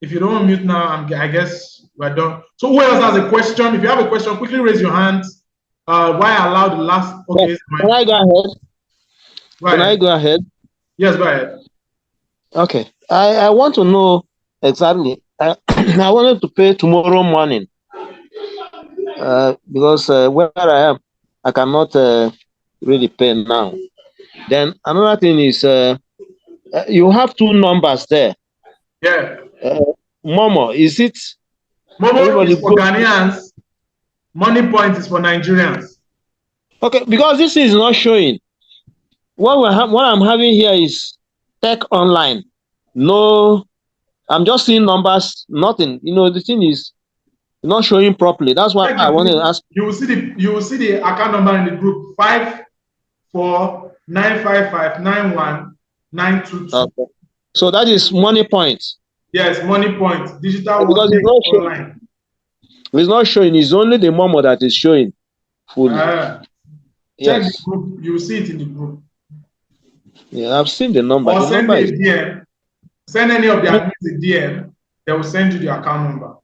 If you don't unmute now, I guess we're done. So who else has a question? If you have a question, quickly raise your hands. Why I allowed the last? Okay. Can I go ahead? Can I go ahead? Yes, go ahead. Okay. I want to know exactly. I wanted to pay tomorrow morning because where I am, I cannot really pay now. Then another thing is you have two numbers there. Yeah. Momo, is it? Momo is for Ghanaians. Money Point is for Nigerians. Okay, because this is not showing. What I'm having here is Tech Online. No, I'm just seeing numbers, nothing. The thing is not showing properly. That's why I wanted to ask. You will see the account number in the group 549559192. Okay. So that is Money Point. Yes, Money Point. Digital Because wallet it's not showing. online. It's not showing. It's only the Momo that is showing fully. Check the Yes. group. You will see it in the group. Yeah, I've seen the number. Or The send number me a is DM. Send any of the admins a DM. They will send you the account number.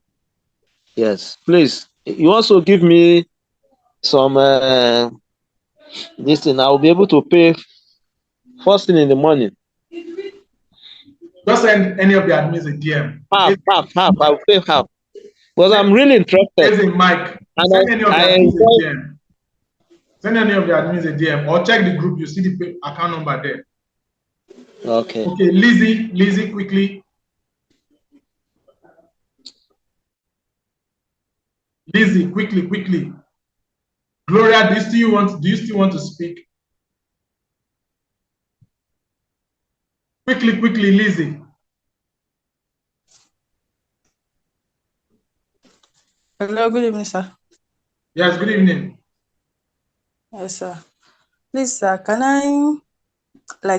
yes. Please. You also give me some this thing. I will be able to pay first thing in the morning. Just send any of the admins a DM. Half. I will pay half. Because I'm really interested. There's a mic. And Send any of the I admins a enjoy. DM. Send any of the admins a DM or check the group. You see the account number there. Okay. Okay, Lizzie, quickly. Lizzie, quickly. Gloria, do you still want to speak? Quickly, Lizzie. Hello, good evening, sir. Yes, good evening. Yes, sir. Please, sir, I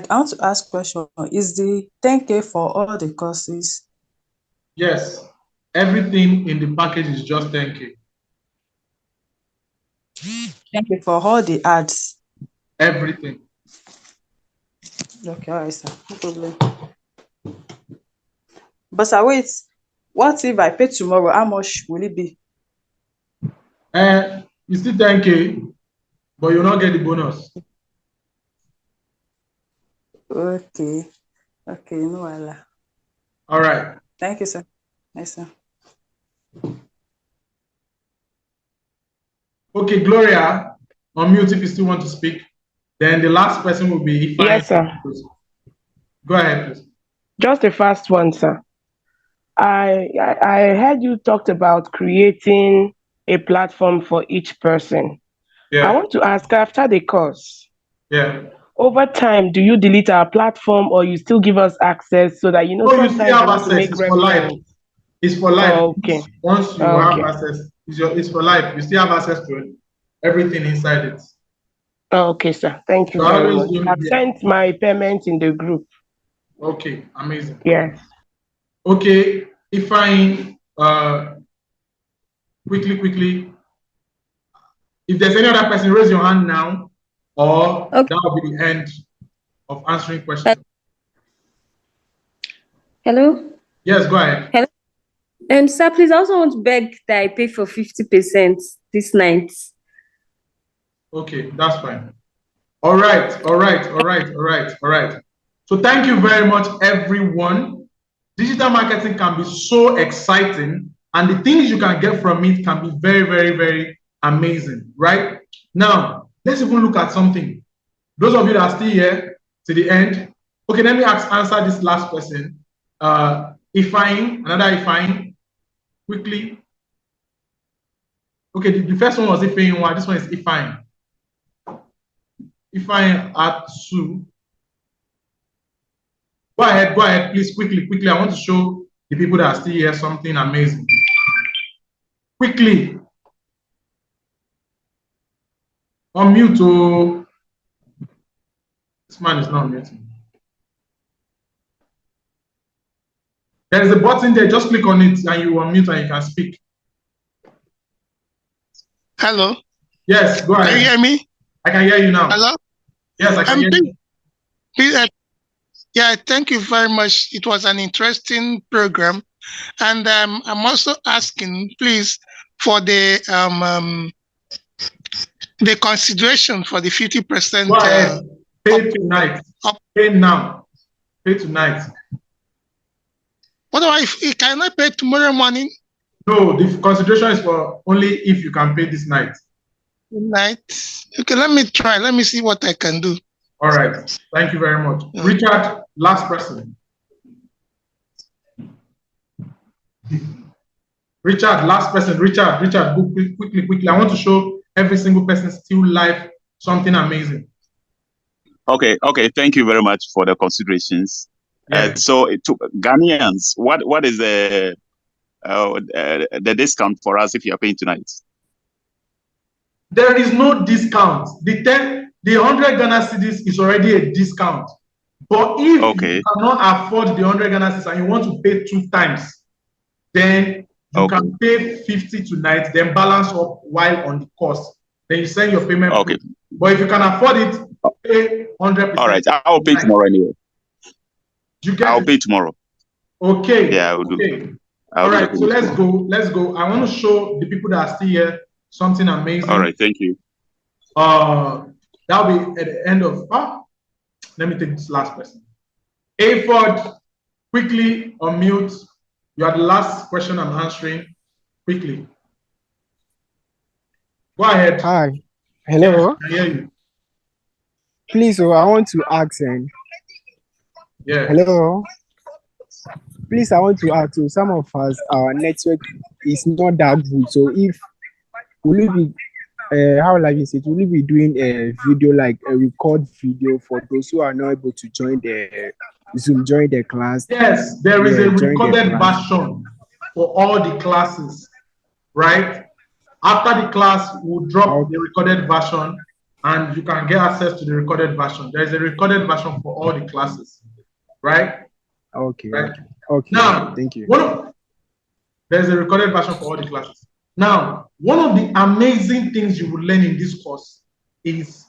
want to ask question. Is the 10K for all the courses? Yes, everything in the package is just 10K. 10K for all the ads? Everything. Okay, all right, sir. No problem. But sir, wait. What if I pay tomorrow? How much will it be? It's still 10K, but you'll not get the bonus. Okay, no Allah. All right. Thank you, sir. Yes, sir. Okay, Gloria, unmute if you still want to speak. Then the last person will be Ifeanyi. Yes, sir. Go ahead, please. Just the first one, sir. I heard you talked about creating a platform for each person. Yeah. I want to ask, after the course, Yeah. over time, do you delete our platform or you still give us access so that, No, you sometimes still you have want to access. make It's for life. reference? It's for life. Oh, okay. Once you Okay. have access, it's for life. You still have access to everything inside it. Okay, sir. Thank you So very always much. do- I've yeah. sent my payment in the group. Okay, amazing. Yes. Okay, Ifeanyi, quickly. If there's any other person, raise your hand now, or that will be the end of answering questions. Hello? Yes, go ahead. Hello? Sir, please, I also want to beg that I pay for 50% this night. Okay, that's fine. All right. So thank you very much, everyone. Digital marketing can be so exciting, and the things you can get from it can be very amazing, right? Now, let's even look at something. Those of you that are still here to the end, okay, let me answer this last question. Ifeanyi, another Ifeanyi, quickly. Okay, the first one was Ifeanyi. This one is Ifeanyi. Ifeanyi at Sue. Go ahead, please, quickly. I want to show the people that are still here something amazing. Quickly. Unmute. Oh. This man is not muting. There is a button there, just click on it and you unmute and you can speak. Hello. Yes, go ahead. Can you hear me? I can hear you now. Hello? Yes, I can hear you. Yeah, thank you very much. It was an interesting program. And I'm also asking, please, for the consideration for the 50%. Go ahead. Pay tonight. Pay now. Pay tonight. What do can I pay tomorrow morning? No, the consideration is for only if you can pay this night. Night. Okay, let me try. Let me see what I can do. All right. Thank you very much. Richard, last person. Richard, last person. Richard, go quickly. I want to show every single person still live something amazing. Okay. Thank you very much for the considerations. So to Ghanaians, what is the discount for us if you are paying tonight? There is no discount. The 100 Ghana cedis is already a discount. But if Okay. you cannot afford the 100 Ghana cedis and you want to pay 2 times, then you can pay 50 tonight, then balance up while on the course. Then you send your payment. Okay. But if you can afford it, pay 100%. All right. I'll pay tomorrow anyway. I'll pay tomorrow. Okay. Yeah, I will do. Okay. I'll All do right. the So payment let's tomorrow. go. Let's go. I want to show the people that are still here something amazing. All right. Thank you. That'll be at the end of. Let me take this last person. Aford, quickly unmute. You are the last question I'm answering. Quickly. Go ahead. Hi. Hello. I hear you. Please, I want to ask. Yeah. Hello. Please, I want to ask. So some of us, our network is not that good. So if will you be, how like you said, will you be doing a video like a record video for those who are not able to join the Zoom, join the class? Yes, there is a join the recorded class. version for all the classes, right? After the class, we'll drop the recorded version and you can get access to the recorded version. There is a recorded version for all the classes, right? Okay. Right. Okay. Now, Thank you. There's a recorded version for all the classes. Now, one of the amazing things you will learn in this course is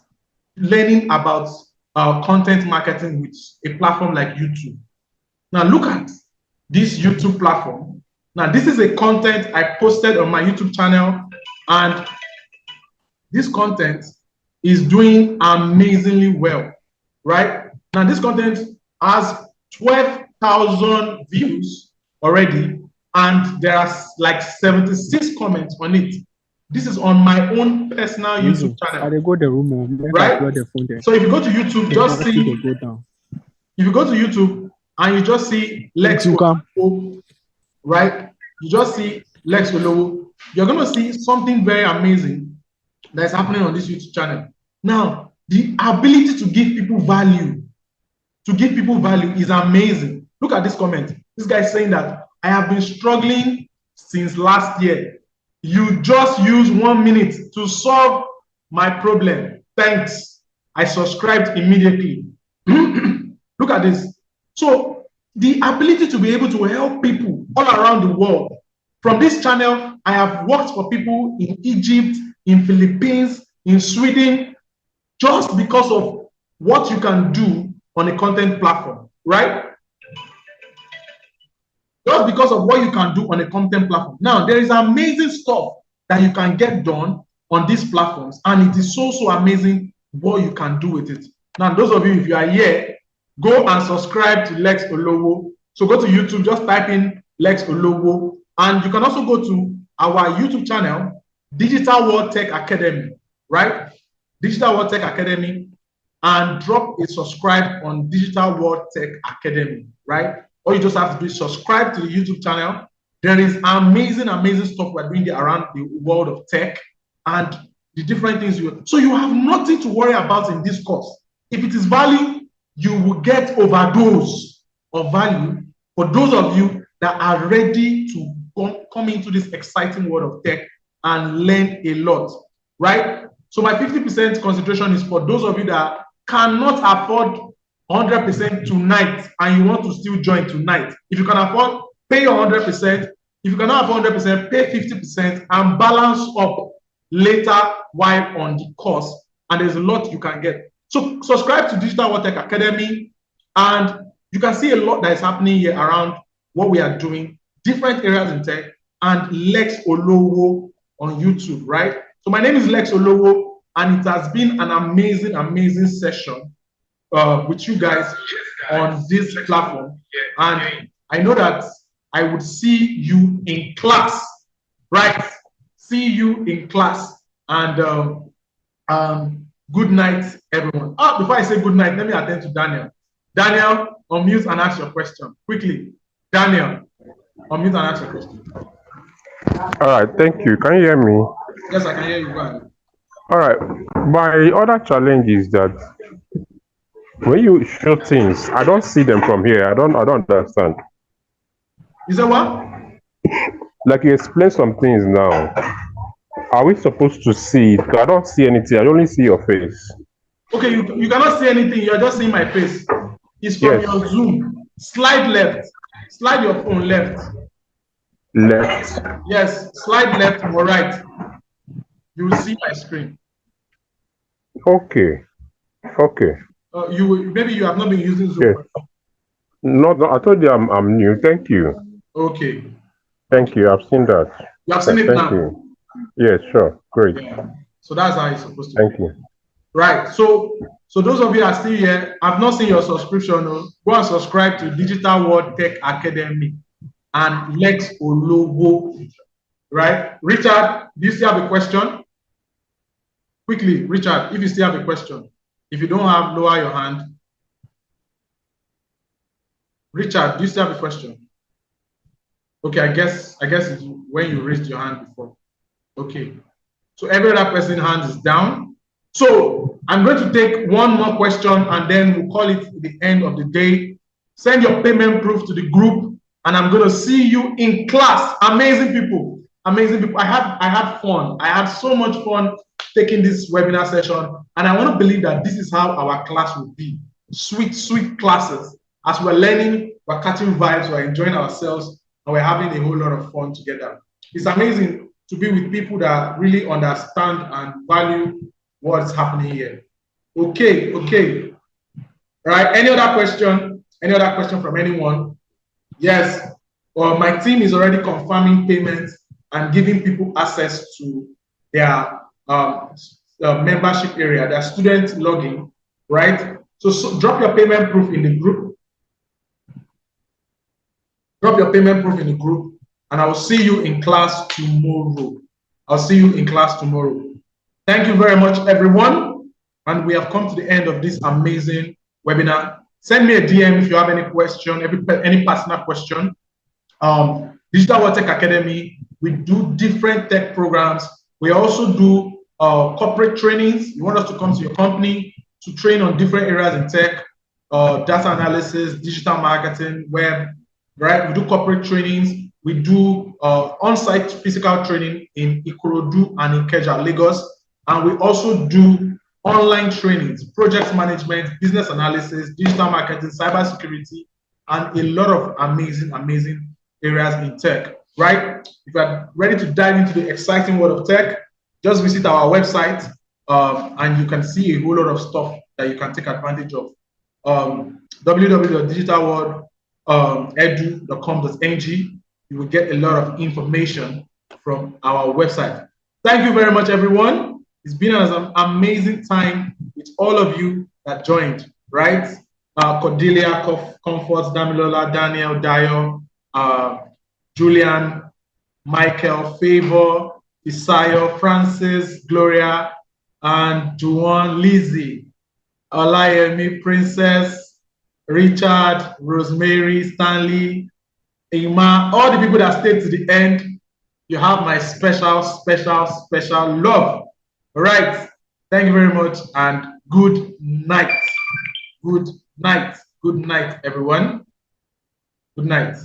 learning about content marketing with a platform like YouTube. Now, look at this YouTube platform. Now, this is a content I posted on my YouTube channel, and this content is doing amazingly well, right? Now, this content has 12,000 views already, and there are like 76 comments on it. This is on my own personal YouTube channel. I go the room, right? The phone there. So if you go to YouTube, just see. Go down. If you go to YouTube and you just see Lex Olowo, right? You just see Lex Olowo. You're going to see something very amazing that's happening on this YouTube channel. Now, the ability to give people value, is amazing. Look at this comment. This guy is saying that I have been struggling since last year. You just use 1 minute to solve my problem. Thanks. I subscribed immediately. Look at this. So the ability to be able to help people all around the world. From this channel, I have worked for people in Egypt, in Philippines, in Sweden, just because of what you can do on a content platform, right? Just because of what you can do on a content platform. Now, there is amazing stuff that you can get done on these platforms, and it is so amazing what you can do with it. Now, those of you, if you are here, go and subscribe to Lex Olowo. So go to YouTube, just type in Lex Olowo, and you can also go to our YouTube channel, Digital World Tech Academy, right? Digital World Tech Academy, and drop a subscribe on Digital World Tech Academy, right? All you just have to do is subscribe to the YouTube channel. There is amazing stuff we're doing there around the world of tech and the different things. So you have nothing to worry about in this course. If it is value, you will get overdose of value for those of you that are ready to come into this exciting world of tech and learn a lot, right? So my 50% consideration is for those of you that cannot afford 100% tonight and you want to still join tonight. If you can afford, pay your 100%. If you cannot afford 100%, pay 50% and balance up later while on the course. And there's a lot you can get. So subscribe to Digital World Tech Academy, and you can see a lot that is happening here around what we are doing, different areas in tech, and Lex Olowo on YouTube, right? So my name is Lex Olowo, and it has been an amazing session with you guys on this platform. And I know that I would see you in class, right? See you in class. And good night, everyone. Before I say good night, let me attend to Daniel. Daniel, unmute and ask your question. Quickly. Daniel, unmute and ask your question. All right, thank you. Can you hear me? Yes, I can hear you. Go ahead. All right. My other challenge is that when you show things, I don't see them from here. I don't understand. Is that what? Like you explain some things now. Are we supposed to see it? I don't see anything. I only see your face. Okay, you cannot see anything. You're just seeing my face. is from Yes. your Zoom. Slide left. Slide your phone left. Left. Yes, slide left or right. You will see my screen. Okay. Okay. Maybe you have not been using Zoom. Yes. No, I told you I'm new. Thank you. Okay. Thank you. I've seen that. You have seen it Thank now. you. Yes, sure. Great. Yeah. So that's how it's supposed to Thank be. you. Right. So those of you that are still here, I've not seen your subscription. Go and subscribe to Digital World Tech Academy and Lex Ologo. Right. Richard, do you still have a question? Quickly, Richard, if you still have a question. If you don't have, lower your hand. Richard, do you still have a question? Okay, I guess it's when you raised your hand before. Okay. So every other person's hand is down. So I'm going to take one more question and then we'll call it the end of the day. Send your payment proof to the group and I'm going to see you in class. Amazing people. Amazing people. I had fun. I had so much fun taking this webinar session. And I want to believe that this is how our class will be. Sweet, sweet classes. As we're learning, we're catching vibes, we're enjoying ourselves, and we're having a whole lot of fun together. It's amazing to be with people that really understand and value what's happening here. Okay. All right, any other question? Any other question from anyone? Yes. Well, my team is already confirming payments and giving people access to their membership area, their student login, right? So drop your payment proof in the group. Drop your payment proof in the group, and I will see you in class tomorrow. I'll see you in class tomorrow. Thank you very much, everyone. And we have come to the end of this amazing webinar. Send me a DM if you have any question, any personal question. Digital World Tech Academy, we do different tech programs. We also do corporate trainings. You want us to come to your company to train on different areas in tech, data analysis, digital marketing, web, right? We do corporate trainings. We do on-site physical training in Ikorodu and in Ikeja, Lagos. And we also do online trainings, project management, business analysis, digital marketing, cybersecurity, and a lot of amazing areas in tech, right? If you're ready to dive into the exciting world of tech, just visit our website and you can see a whole lot of stuff that you can take advantage of. www.digitalworld.edu.com.ng. You will get a lot of information from our website. Thank you very much, everyone. It's been an amazing time with all of you that joined, right? Cordelia, Comforts, Damilola, Daniel, Dio, Julian, Michael, Favor, Isayo, Francis, Gloria, and Juan, Lizzie, Olayemi, Princess, Richard, Rosemary, Stanley, Ima, all the people that stayed to the end. You have my special love. All right. Thank you very much and good night. Good night. Good night, everyone. Good night.